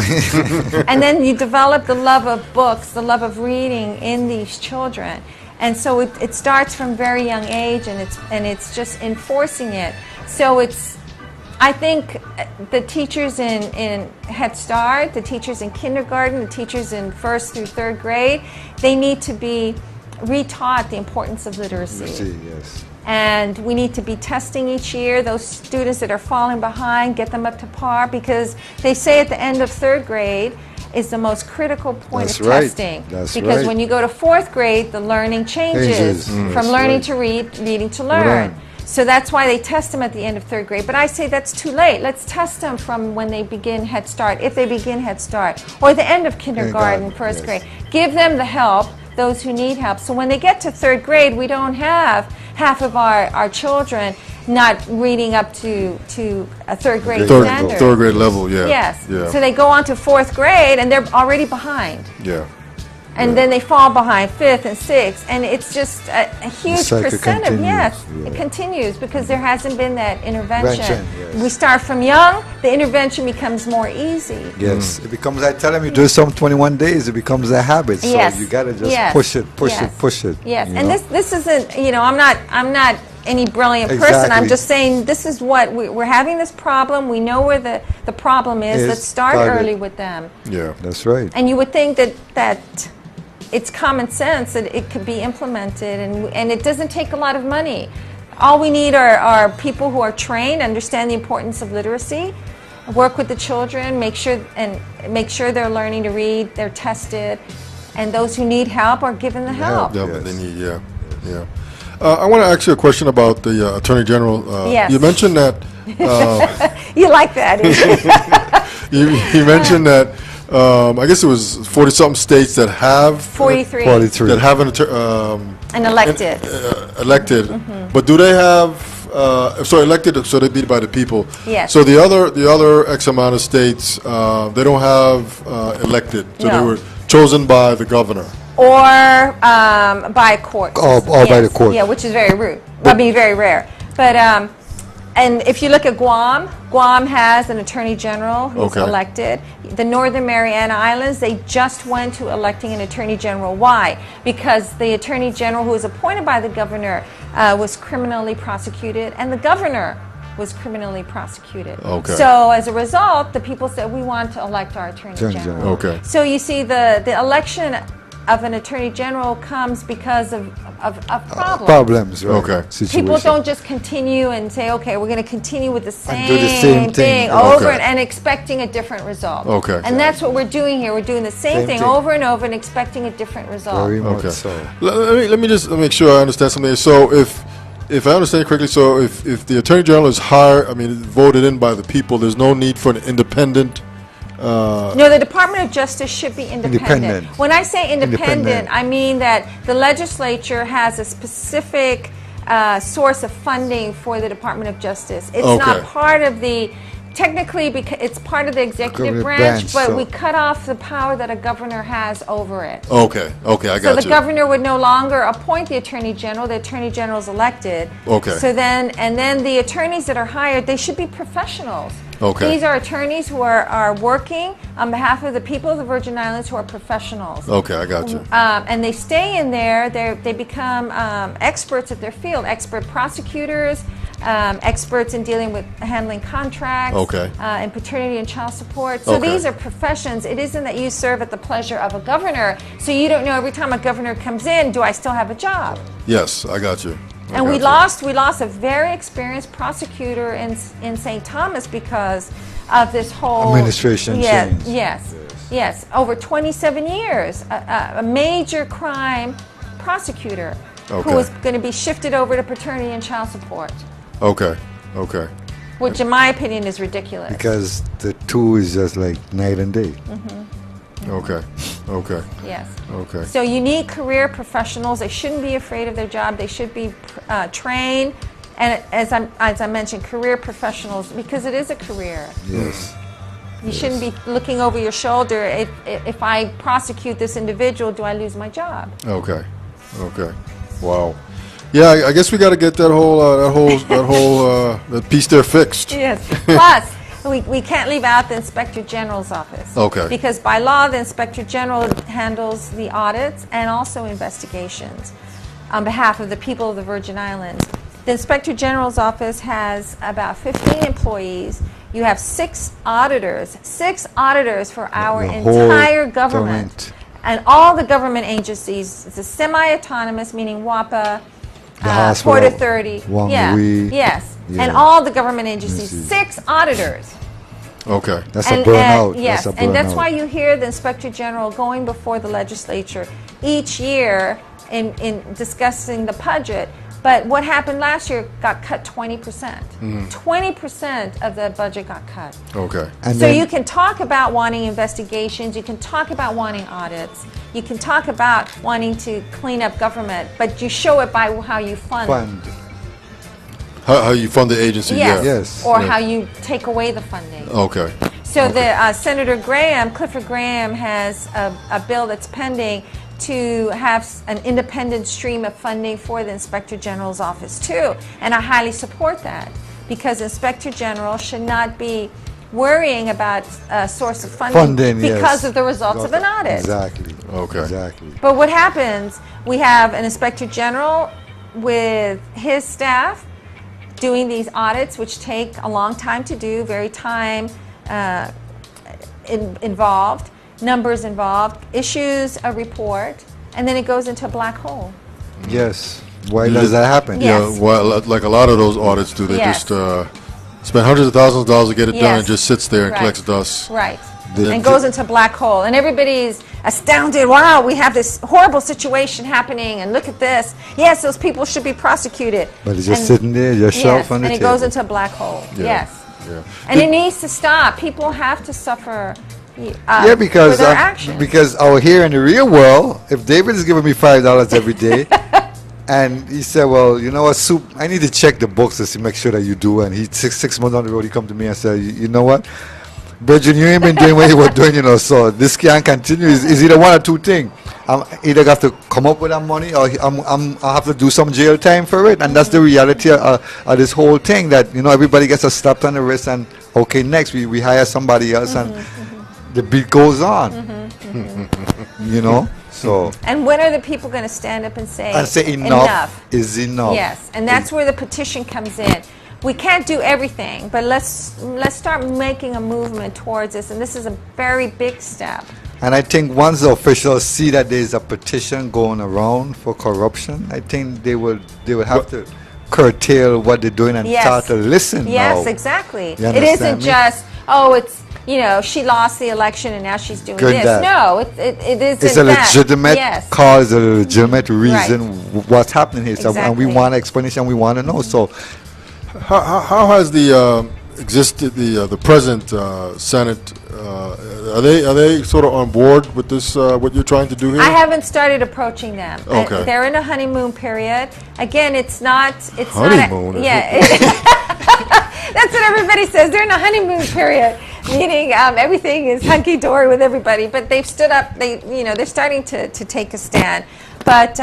And then you develop the love of books, the love of reading in these children. And so it starts from very young age, and it's just enforcing it. So I think the teachers in Head Start, the teachers in kindergarten, the teachers in 1st through 3rd grade, they need to be retaught the importance of literacy. Yes. And we need to be testing each year those students that are falling behind, get them up to par, because they say at the end of 3rd grade is the most critical point That's of right. testing. That's because right. when you go to 4th grade, the learning changes from That's learning right. to read, reading to learn. So that's why they test them at the end of 3rd grade. But I say that's too late. Let's test them from when they begin Head Start, if they begin Head Start, or the end of kindergarten, 1st grade. Give them the help, those who need help. So when they get to 3rd grade, we don't have half of our children not reading up to a 3rd grade standard. 3rd grade level, yeah. Yes. Yeah. So they go on to 4th grade and they're already behind. Yeah. And then they fall behind 5th and 6th, and it's just a huge cycle percent of, continues, yes, yeah. it continues because there hasn't been that intervention. Yes. We start from young, the intervention becomes more easy. Yes. It becomes, I tell them, you do some 21 days, it becomes a habit. So Yes. you got to just Yes. push it. Yes, you and know? this isn't, I'm not any brilliant person. I'm Exactly. just saying this is what we're having this problem. We know where the problem is. Let's start early with them. Yeah. That's right. And you would think that it's common sense that it could be implemented, and it doesn't take a lot of money. All we need are people who are trained, understand the importance of literacy, work with the children, make sure they're learning to read, they're tested, and those who need help are given the help. Yeah, Yes. they need, yeah. I want to ask you a question about the Attorney General. Yes. You mentioned that. You like that? You mentioned that. I guess it was 40-something states that have 43. 43. that have And elected. elected. But do they have so elected? So they be by the people. Yes. So the other X amount of states they don't have elected. So they No. were chosen by the governor. Or by court. Or by the court. Yeah, which is very rude. Very rare. But and if you look at Guam has an attorney general who's Okay. elected. The Northern Mariana Islands, they just went to electing an attorney general. Why? Because the attorney general who was appointed by the governor was criminally prosecuted, and the governor was criminally prosecuted. Okay. So as a result, the people said, we want to elect our attorney Attorney general. general. Okay. So you see, the election of an attorney general comes because of problems. Problems, right? Okay. Situation. People don't just continue and say, okay, we're going to continue with the same, do the same thing. over Okay. and expecting a different result. Okay. And that's what we're doing here. We're doing the same Same thing thing. over and over and expecting a different result. Very much Okay. so. Let me just make sure I understand something. So if I understand correctly, so if the attorney general is voted in by the people, there's no need for an independent. No, the Department of Justice should be independent. Independent. When I say independent, Independent. I mean that the legislature has a specific source of funding for the Department of Justice. It's Okay. not part of the, technically, because it's part of the executive Executive branch, branch, but so- we cut off the power that a governor has over it. Okay, I So got the you. governor would no longer appoint the attorney general. The attorney general is elected. Okay. So then the attorneys that are hired, they should be professionals. Okay. These are attorneys who are working on behalf of the people of the Virgin Islands who are professionals. Okay, I got you. And they stay in there. They become experts at their field, expert prosecutors, experts in dealing with handling contracts, Okay. and paternity and child support. So Okay. these are professions. It isn't that you serve at the pleasure of a governor, so you don't know every time a governor comes in, do I still have a job? Yes, I got you. I And we got you. lost a very experienced prosecutor in St. Thomas because of this whole Administration change. Yes. Over 27 years, a major crime prosecutor Okay. who was going to be shifted over to paternity and child support, Okay. Okay. which in my opinion is ridiculous. Because the two is just like night and day. Okay. Okay. Yes. Okay. So you need career professionals. They shouldn't be afraid of their job. They should be trained. And as I mentioned, career professionals, because it is a career. Yes. You shouldn't be looking over your shoulder. If I prosecute this individual, do I lose my job? Okay. Okay. Wow. Yeah, I guess we got to get that whole that piece there fixed. Yes. Plus, we can't leave out the Inspector General's office. Okay. Because by law, the Inspector General handles the audits and also investigations on behalf of the people of the Virgin Islands. The Inspector General's office has about 15 employees. You have 6 auditors for our The whole entire government. And all the government agencies. It's a semi-autonomous, meaning WAPA, The hospital, Port Authority. Wang Yeah. Wei. Yes. Yeah. And all the government agencies. Yes, 6 auditors. Okay. That's a burnout. Yes, That's a and that's burnout. why you hear the Inspector General going before the legislature each year in discussing the budget. But what happened last year got cut 20%. 20% of the budget got cut. Okay. And So then- you can talk about wanting investigations, you can talk about wanting audits, you can talk about wanting to clean up government, but you show it by how you fund. How you fund the agency? Yes. Yeah. Yes. Or Yeah. how you take away the funding. Okay. So the Senator Graham, Clifford Graham, has a bill that's pending to have an independent stream of funding for the Inspector General's office too, and I highly support that because Inspector General should not be worrying about a source of funding because yes. of the results of an audit. Exactly. Okay. Exactly. But what happens? We have an Inspector General with his staff doing these audits, which take a long time to do, very time involved, numbers involved, issues a report, and then it goes into a black hole. Yes. Why does that happen? Yes. Yeah. Well, like a lot of those audits do, they Yes. just spend hundreds of thousands of dollars to get it done, Yes. and just sits there and Right. collects dust. Right. The- And goes into a black hole. And everybody's astounded. Wow, we have this horrible situation happening, and look at this. Yes, those people should be prosecuted. But it's just And- sitting there, your shelf yes, on the and it table. goes into a black hole. Yeah. Yes. Yeah. And it needs to stop. People have to suffer Yeah, because for their actions. because out here in the real world, if David is giving me $5 every day, and he said, "Well, you know what, Soup, I need to check the books to make sure that you do." And he six months down the road, he come to me and said, "You know what, Bridget, you ain't been doing what you were doing, so this can't continue. It's either one or two things. I'm either have to come up with that money, or I have to do some jail time for it." And that's the reality of this whole thing. That everybody gets a slap on the wrist, and okay, next we hire somebody else, and the beat goes on. So And when are the people going to stand up and say enough is enough. Yes, and that's where the petition comes in. We can't do everything, but let's start making a movement towards this, and this is a very big step. And I think once the officials see that there's a petition going around for corruption, I think they will have to curtail what they're doing and Yes. start to listen. Yes, now. exactly. You It isn't understand me? just, she lost the election and now she's doing Good this. that. No, it isn't It's a that. legitimate Yes. cause, a legitimate reason what's happening here. So, and we Exactly. want explanation. We want to know. So How has the the present Senate are they sort of on board with this what you're trying to do here? I haven't started approaching them. Okay. They're in a honeymoon period. Again, it's not. Honeymoon? Yeah. That's what everybody says. They're in a honeymoon period, meaning everything is hunky dory with everybody. But they've stood up. They're starting to take a stand. But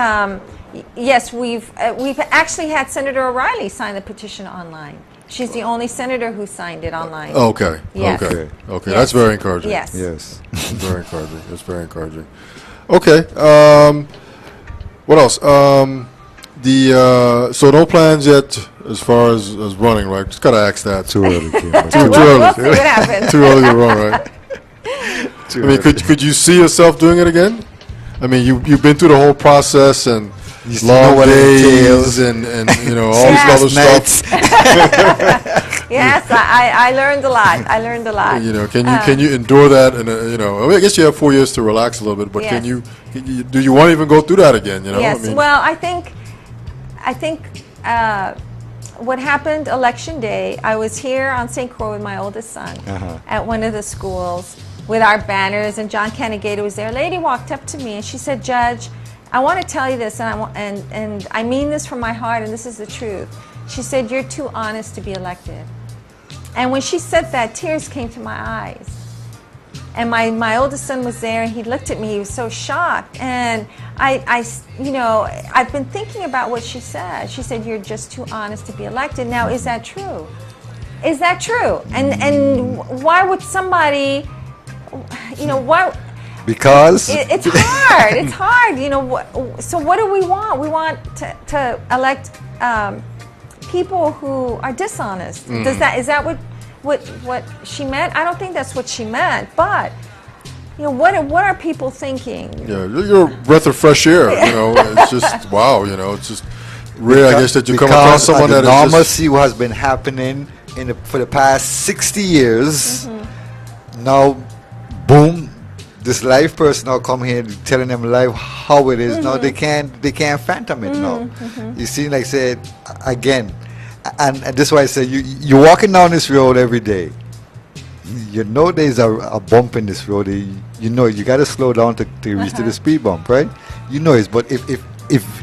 yes, we've actually had Senator O'Reilly sign the petition online. She's the only senator who signed it online. Okay. Yes. Okay. Okay. Yes. That's very encouraging. Yes. Yes. That's very encouraging. That's very encouraging. Okay. What else? So no plans yet as far as running, right? Just gotta ask that. Too early. Kim. Too We'll early. see what happens. Too early to run, right? Too I mean, early. could you see yourself doing it again? I mean, you've been through the whole process and You still know long what it entails. days and all this other Nights. stuff. Yes, I learned a lot. I learned a lot. Can you endure that? And I mean, I guess you have 4 years to relax a little bit, but Yes. do you want to even go through that again? Yes. I mean, Well, I think what happened election day, I was here on St. Croix with my oldest son at one of the schools with our banners, and John Canagator was there. A lady walked up to me and she said, "Judge, I want to tell you this, and I mean this from my heart, and this is the truth." She said, "You're too honest to be elected." And when she said that, tears came to my eyes. And my oldest son was there, and he looked at me. He was so shocked. And I've been thinking about what she said. She said, "You're just too honest to be elected." Now, is that true? Is that true? And why would somebody, why? Because It's hard. It's hard. So what do we want? We want to elect people who are dishonest. Is that what she meant? I don't think that's what she meant. But what are people thinking? yeah, you're a breath of fresh air. It's just wow. It's just rare, I guess, that you come across someone that is just. normalcy has been happening for the past 60 years. Now, boom. This live person now come here telling them live how it is. Now they can't phantom it now. You see, like I said again, and this is why I say you're walking down this road every day. There's a bump in this road. You got to slow down to reach to the speed bump, right? It. But if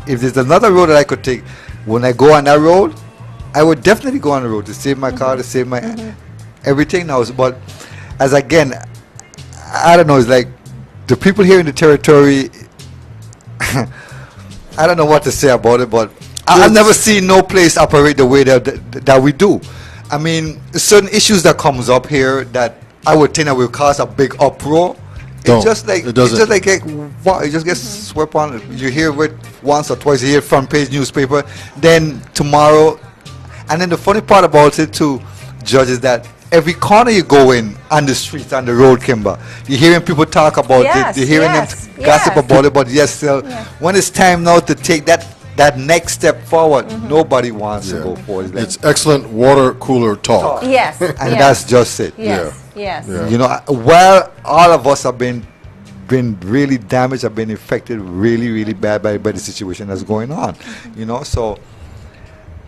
there's another road that I could take, when I go on that road, I would definitely go on the road to save my car, to save my everything now. But as again. I don't know, it's like the people here in the territory, I don't know what to say about it, but I've never seen no place operate the way that we do. I mean, certain issues that comes up here that I would think that will cause a big uproar. It's just like, wow, it just gets swept on. You hear it once or twice, you hear front page newspaper, then tomorrow. And then the funny part about it too, Judge, is that every corner you go in on the streets, on the road, Kimber, you're hearing people talk about it, you're hearing them gossip about it, but still, when it's time now to take that next step forward, nobody wants to go forward. It's excellent water cooler talk. Yes. And that's just it. Yes. Yes. Yeah. While all of us have been really damaged, have been affected really, really bad by the situation that's going on, so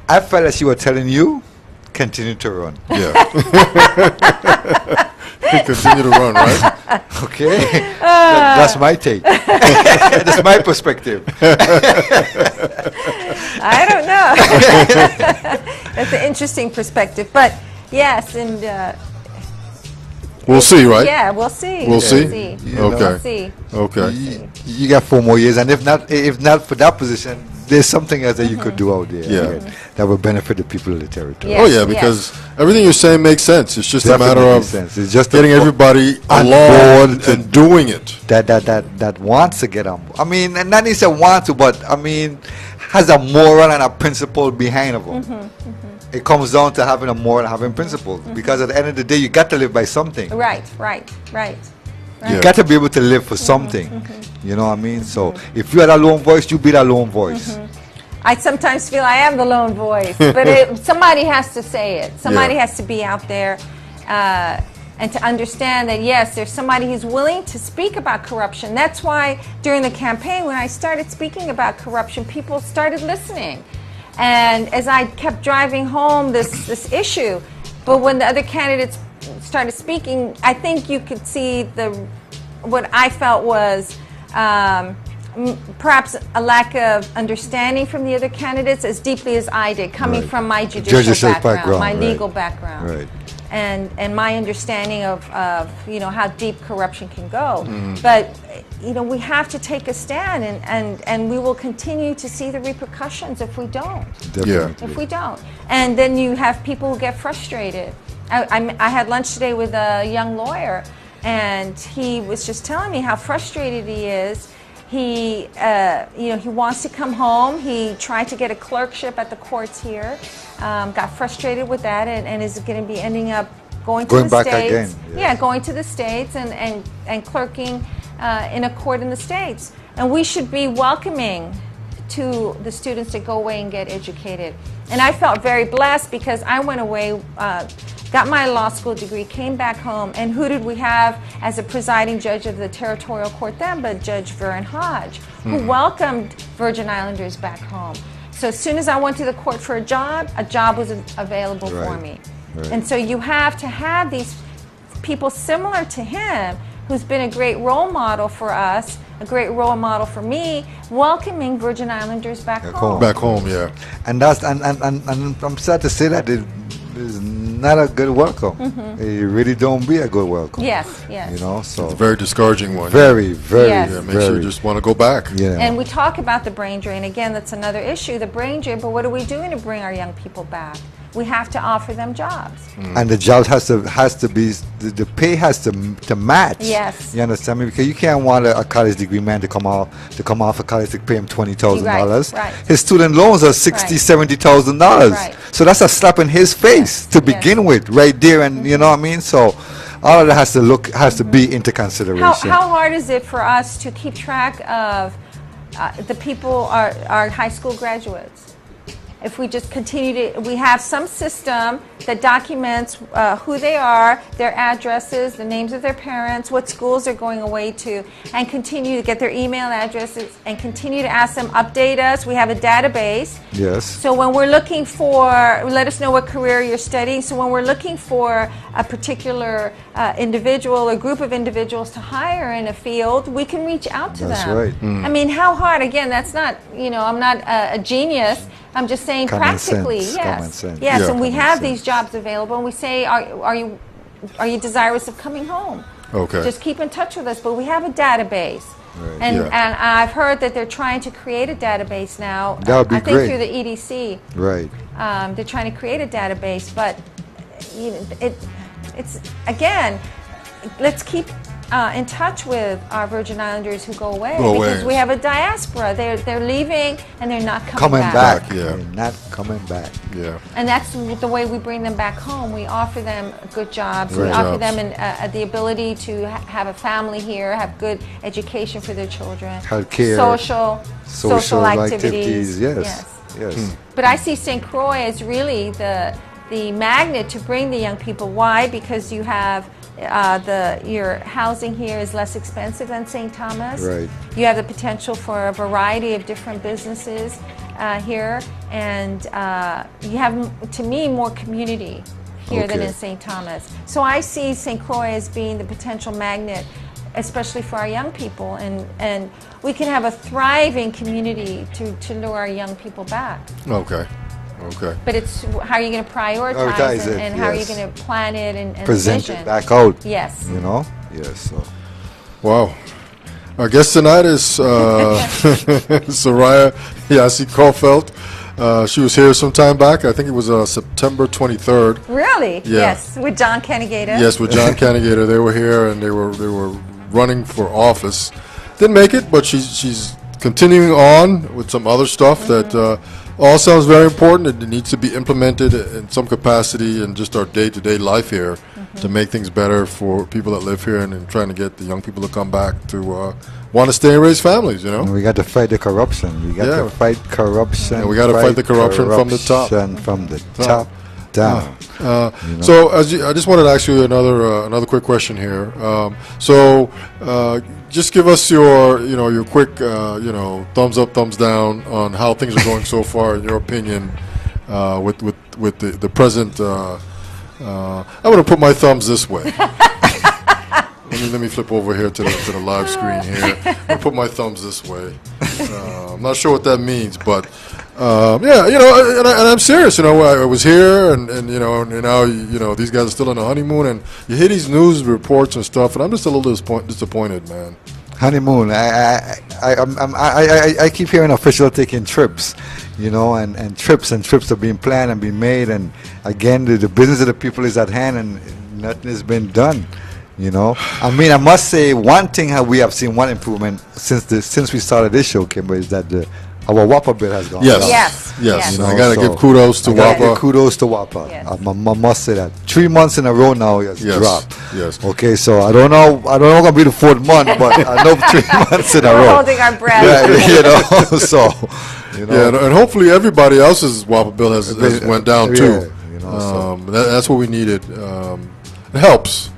I felt that she was telling you, continue to run. Yeah. Continue to run, right? Okay. That's my take. That's my perspective. I don't know. That's an interesting perspective. But yes, and we'll see, right? yeah, we'll see. We'll see? Okay. Okay. We'll see. Okay. You got 4 more years, and if not for that position, there's something else that you could do out there that will benefit the people of the territory. Yeah. Oh yeah, because everything you're saying makes sense. It's just Definitely a matter makes of sense. It's just getting everybody on along board and doing it. that wants to get on board. I mean, and not necessarily want to, but I mean, has a moral and a principle behind of them. It comes down to having a moral and having principles, because at the end of the day, you got to live by something. Right. You got to be able to live for something. You know what I mean? So if you had a lone voice, you be that lone voice. I sometimes feel I am the lone voice, but somebody has to say it. Somebody has to be out there and to understand that, yes, there's somebody who's willing to speak about corruption. That's why during the campaign, when I started speaking about corruption, people started listening. And as I kept driving home this issue, but when the other candidates started speaking, I think you could see what I felt was perhaps a lack of understanding from the other candidates as deeply as I did, coming from my judicial background, my legal background, and my understanding of how deep corruption can go. But we have to take a stand, and we will continue to see the repercussions if we don't. Definitely. If we don't. And then you have people who get frustrated. I had lunch today with a young lawyer, and he was just telling me how frustrated he is. He wants to come home. He tried to get a clerkship at the courts here, got frustrated with that, and is going to be ending up going to the back States. again. Yeah, going to the States and clerking in a court in the States. And we should be welcoming to the students to go away and get educated. And I felt very blessed because I went away, got my law school degree, came back home, and who did we have as a presiding judge of the territorial court then but Judge Vern Hodge, who welcomed Virgin Islanders back home. So as soon as I went to the court for a job was available for me. Right. And so you have to have these people similar to him, who's been a great role model for us, a great role model for me, welcoming Virgin Islanders back home. Back home, yeah. And that's and I'm sad to say that it is not a good welcome. It really don't be a good welcome. Yes, yes. So It's a very discouraging one. very, very, Yes. Yeah, makes you just want to go back. yeah. And we talk about the brain drain. Again, that's another issue, the brain drain. But what are we doing to bring our young people back? We have to offer them jobs. And the job has to be the pay has to match. Yes. You understand me? Because you can't want a college degree man to come off of college to pay him $20,000. Right. His student loans are $60,000-$70,000. Right. So that's a slap in his face to begin with, right there. And you know what I mean? So all of that has to be into consideration. How hard is it for us to keep track of the people, our high school graduates? If we just continue we have some system that documents who they are, their addresses, the names of their parents, what schools they're going away to, and continue to get their email addresses and continue to ask them, update us. We have a database. Yes. So when we're looking for, let us know what career you're studying. So when we're looking for a particular individual or group of individuals to hire in a field, we can reach out to That's them. right. I mean, how hard? Again, that's not, I'm not a genius. I'm just saying Common practically, sense, yes. common sense. Yes, Yeah. and we Common have sense. these jobs available, and we say, are you desirous of coming home? Okay. Just keep in touch with us. But we have a database. Right. And, Yeah. and I've heard that they're trying to create a database now. That would be I think great. through the EDC. Right. They're trying to create a database, but it's again, let's keep in touch with our Virgin Islanders who go away because we have a diaspora. They're leaving and they're not coming back. Yeah. They're not coming back. Yeah. And that's the way we bring them back home. We offer them good jobs. We Right. offer Jobs. them the ability to have a family here, have good education for their children, Healthcare, social activities. Yes. Yes. But I see St. Croix as really the magnet to bring the young people. Why? Because you have your housing here is less expensive than St. Thomas. Right. You have the potential for a variety of different businesses here, and you have, to me, more community here than Okay. in St. Thomas. So I see St. Croix as being the potential magnet, especially for our young people, and we can have a thriving community to lure our young people back. Okay. Okay. But it's how are you going to prioritize Prioritize and, it, and how are you yes. going to plan it and Present vision. it back out. Yes. You know? Yes. So. Wow. Our guest tonight is Soraya Diase Coffelt. She was here some time back. I think it was September 23rd. Really? Yeah. Yes. With John Kennegator. Yes, with John Cannigator. They were here and they were running for office. Didn't make it, but she's continuing on with some other stuff that all sounds very important. It needs to be implemented in some capacity in just our day-to-day life here to make things better for people that live here and trying to get the young people to come back to want to stay and raise families, you know? And we got to fight the corruption. We got Yeah. to fight corruption. And we gotta fight the corruption from the top. corruption from the top down. So I just wanted to ask you another quick question here. Just give us your quick thumbs up, thumbs down on how things are going so far in your opinion with the present. I'm going to put my thumbs this way. Let me flip over here to the live screen here. I'm going to put my thumbs this way. I'm not sure what that means, but and I'm serious. I was here, and now these guys are still on the honeymoon, and you hear these news reports and stuff, and I'm just a little disappointed, man. Honeymoon. I keep hearing officials taking trips, you know, and trips are being planned and being made, and again the business of the people is at hand, and nothing has been done, you know. I mean, I must say one thing how we have seen one improvement since we started this show, Kimber, is that our WAPA bill has gone Yes. down. Yes. You know, I got to give kudos to I gotta give WAPA. kudos to WAPA. Yes. I must say that 3 months in a row now it has Yes. dropped. Yes. Okay, so I don't know gonna be the 4th month, but I know 3 months in a We're row. holding our breath. Yeah, you know, so you know. Yeah, and hopefully everybody else's WAPA bill has went down too. Yeah, you know, That's what we needed. It helps.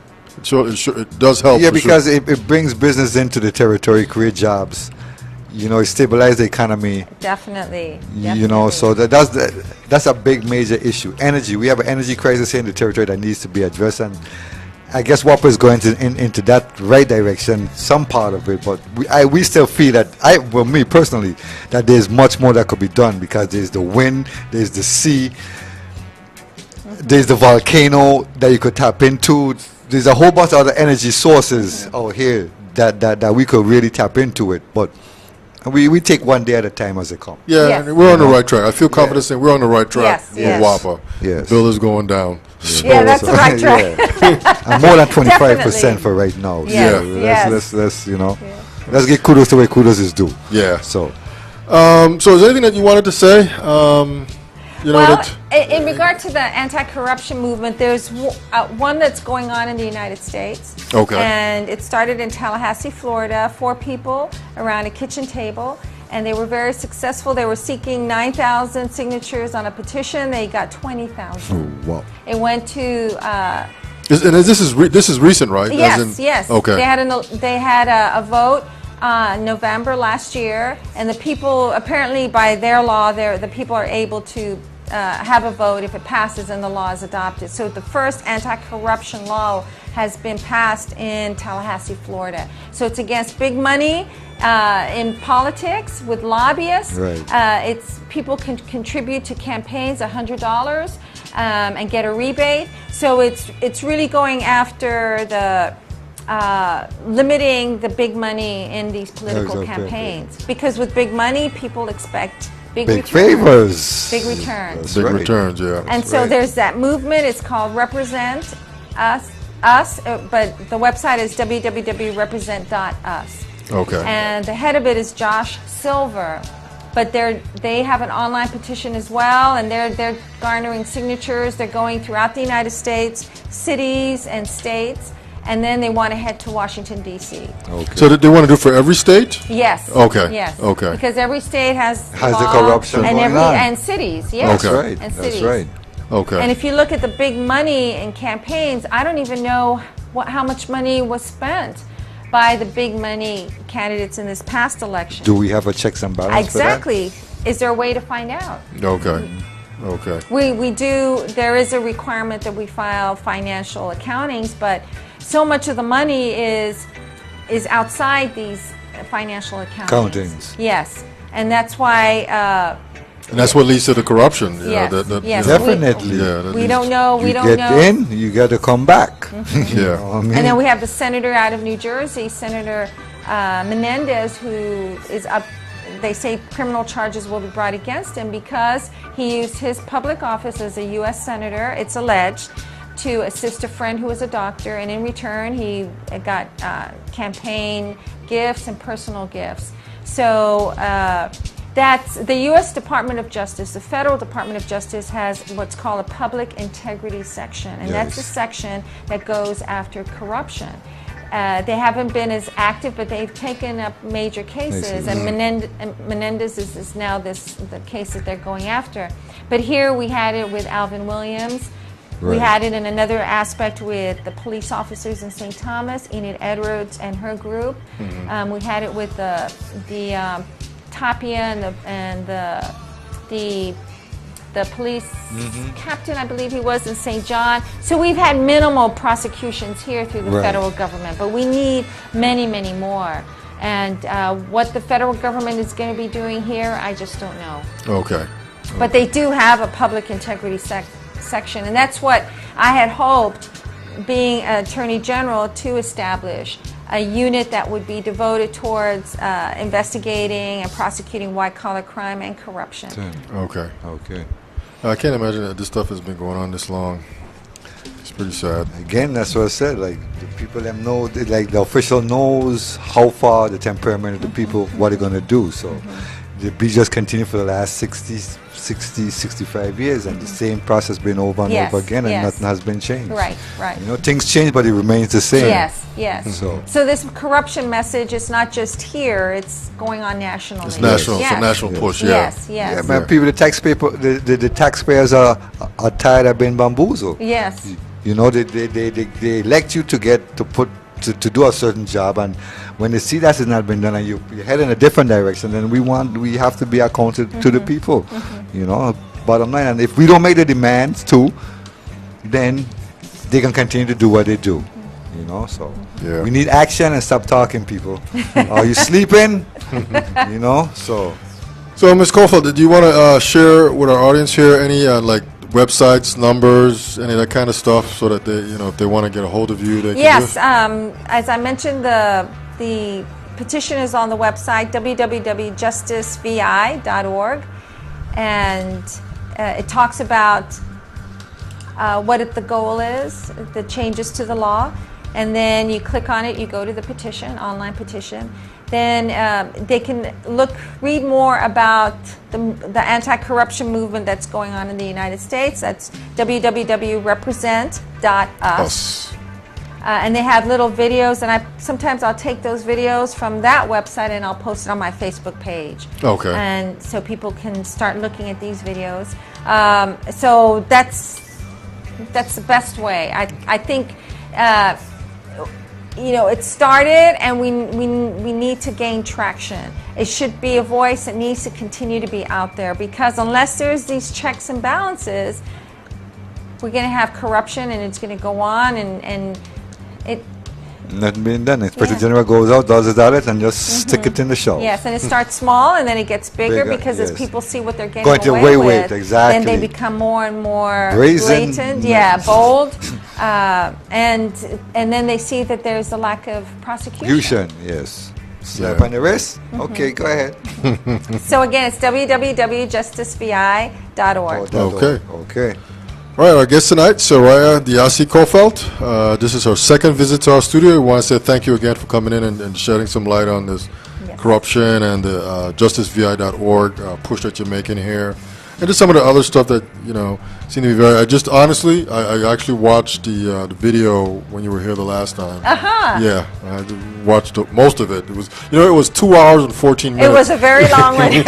It does help. Yeah, for because sure. it brings business into the territory, create jobs. You know, it stabilizes the economy. Definitely. You know, so that's a big major issue. Energy. We have an energy crisis here in the territory that needs to be addressed, and I guess WAPA is going into that right direction, some part of it. But we still feel that me personally, that there's much more that could be done, because there's the wind, there's the sea, there's the volcano that you could tap into. There's a whole bunch of other energy sources out here that we could really tap into it, but we take one day at a time as they come. Yeah, Yes. and we're on the right track. I feel confident saying we're on the right track Yes, with yes. WAPA. Yes. Bill is going down. So, Yeah, that's the right track. Yeah. And more than 25% Definitely. for right now. Yes, So yes. let's you know, let's give kudos to where kudos is due. yeah. So So is there anything that you wanted to say? You know Well, that. in regard to the anti-corruption movement, there's one that's going on in the United States. Okay. And it started in Tallahassee, Florida. 4 people around a kitchen table, and they were very successful. They were seeking 9,000 signatures on a petition. They got 20,000. wow. It went to This is recent, right? As yes, in- yes. Okay. They had a vote November last year, and the people, apparently by their law, the people are able to have a vote if it passes and the law is adopted. So the first anti-corruption law has been passed in Tallahassee, Florida. So it's against big money in politics with lobbyists. Right. It's people can contribute to campaigns $100 and get a rebate. So it's really going after the limiting the big money in these political Exactly. campaigns, because with big money, people expect big Big returns. favors. Big returns. That's Big right. returns, yeah. And so right. there's that movement. It's called Represent Us, but the website is www.represent.us. Okay. And the head of it is Josh Silver. But they have an online petition as well, and they're garnering signatures. They're going throughout the United States, cities and states, and then they want to head to Washington, D.C. Okay. So they want to do it for every state? Yes. Okay, Yes. okay. Because every state has the law, corruption and going on. and cities. Yes. That's right. And That's cities. right. Okay. And if you look at the big money in campaigns, I don't even know how much money was spent by the big money candidates in this past election. Do we have a checks and balance Exactly. Is there a way to find out? Okay. Okay. We do. There is a requirement that we file financial accountings, but so much of the money is outside these financial accountings. Accountings. Yes, and that's why. And that's what leads to the corruption. You Yes, know, that, yes. you know, Definitely. Yeah, that We needs- don't know. We You don't get know. in, you got to come back. Yeah. You know what I mean? And then we have the senator out of New Jersey, Senator Menendez, who is up. They say criminal charges will be brought against him because he used his public office as a U.S. senator, it's alleged, to assist a friend who was a doctor, and in return he got campaign gifts and personal gifts. So that's the U.S. Department of Justice. The Federal Department of Justice has what's called a public integrity section, and that's the Yes. section that goes after corruption. They haven't been as active, but they've taken up major cases, and Menendez is now the case that they're going after. But here we had it with Alvin Williams. We Right. had it in another aspect with the police officers in St. Thomas, Enid Edwards and her group. We had it with the Tapia and the police captain, I believe he was, in St. John. So we've had minimal prosecutions here through the Right. federal government, but we need many, many more. And what the federal government is going to be doing here, I just don't know. Okay. But they do have a public integrity section, and that's what I had hoped being Attorney General, to establish a unit that would be devoted towards investigating and prosecuting white-collar crime and corruption. Okay. Okay. I can't imagine that this stuff has been going on this long. It's pretty sad. Again, that's what I said. Like the people them know, like the official knows how far the temperament of the people, what they're gonna do. So we just continue for the last 60, 65 years, and the same process been over and over again, and nothing has been changed. Right, right. You know, things change, but it remains the same. Yes, yes. So this corruption message is not just here; it's going on nationally. It's national. Yes. It's a national push. Yeah. Yes, yes. yeah, man, people, the taxpayers are tired of being bamboozled. Yes. You know, they elect you to do a certain job, and when they see that has not been done, and you head in a different direction, then we have to be accountable to the people. You know, bottom line. And if we don't make the demands too, then they can continue to do what they do. You know, so we need action and stop talking, people. Are you sleeping? You know, so Ms. Coffelt, do you want to share with our audience here any like websites, numbers, any of that kind of stuff, so that they, you know, if they want to get a hold of you, they Yes, can do it? as I mentioned, the petition is on the website www.justicevi.org, and it talks about what the goal is, the changes to the law, and then you click on it, you go to the petition, online petition. Then they can read more about the anti-corruption movement that's going on in the United States. That's www.represent.us. And they have little videos, and sometimes I'll take those videos from that website and I'll post it on my Facebook page. Okay. And so people can start looking at these videos. So that's the best way. I think. You know, it started, and we need to gain traction. It should be a voice that needs to continue to be out there, because unless there's these checks and balances, we're going to have corruption, and it's going to go on, and it. Nothing being done. Inspector General goes out, does his audit, and just stick it in the shelf. Yes, and it starts small, and then it gets bigger because as people see what they're getting away with, then they become more and more brazen, blatant, bold, and then they see that there's a lack of prosecution. Yes. Slap on the wrist? Okay, go ahead. So again, it's www.justicevi.org. Okay. All right, our guest tonight, Soraya Diase Coffelt. This is her second visit to our studio. We want to say thank you again for coming in and shedding some light on this corruption and the justicevi.org push that you're making here. And just some of the other stuff that, you know, seem to be very... I actually watched the video when you were here the last time. Yeah, I watched most of it. It was, you know, it was 2 hours and 14 minutes. It was a very long one. It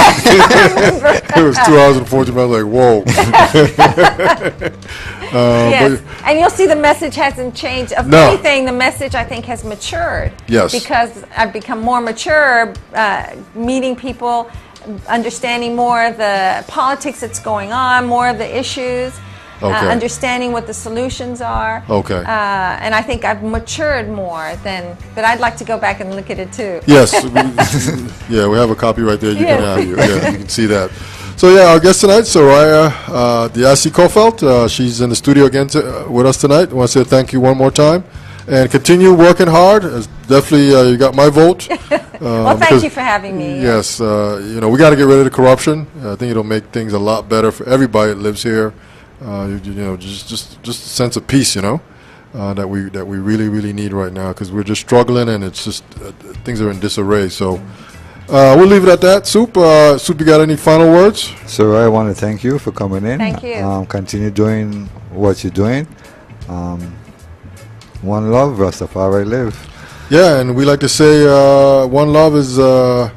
was 2 hours and 14 minutes. Like, whoa. Yes, and you'll see the message hasn't changed. If anything, the message, I think, has matured. Yes. Because I've become more mature, meeting people, understanding more of the politics that's going on, more of the issues, understanding what the solutions are. Okay. And I think I've matured more but I'd like to go back and look at it too. Yes. We have a copy right there. You can have you can see that. So our guest tonight, Soraya Diase Coffelt. She's in the studio again with us tonight. I want to say thank you one more time. And continue working hard. Definitely, you got my vote. Well, thank you for having me. Yes, you know, we got to get rid of the corruption. I think it'll make things a lot better for everybody that lives here. You know, just a sense of peace, you know, that we really, really need right now, because we're just struggling, and it's just things are in disarray. So we'll leave it at that. Soup, you got any final words? So I want to thank you for coming in. Thank you. Continue doing what you're doing. One love, Rastafari live. Yeah, and we like to say one love is one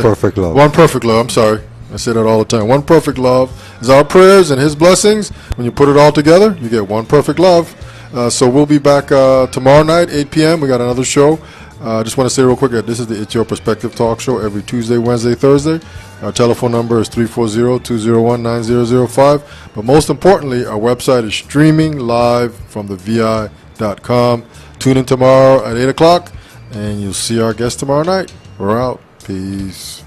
perfect love. One perfect love. I'm sorry, I say that all the time. One perfect love is our prayers and His blessings. When you put it all together, you get one perfect love. So we'll be back tomorrow night, 8 p.m. We got another show. I just want to say real quick that this is the It's Your Perspective talk show every Tuesday, Wednesday, Thursday. Our telephone number is 340-201-9005. But most importantly, our website is streaming live from the vi.com. Tune in tomorrow at 8 o'clock, and you'll see our guest tomorrow night. We're out. Peace.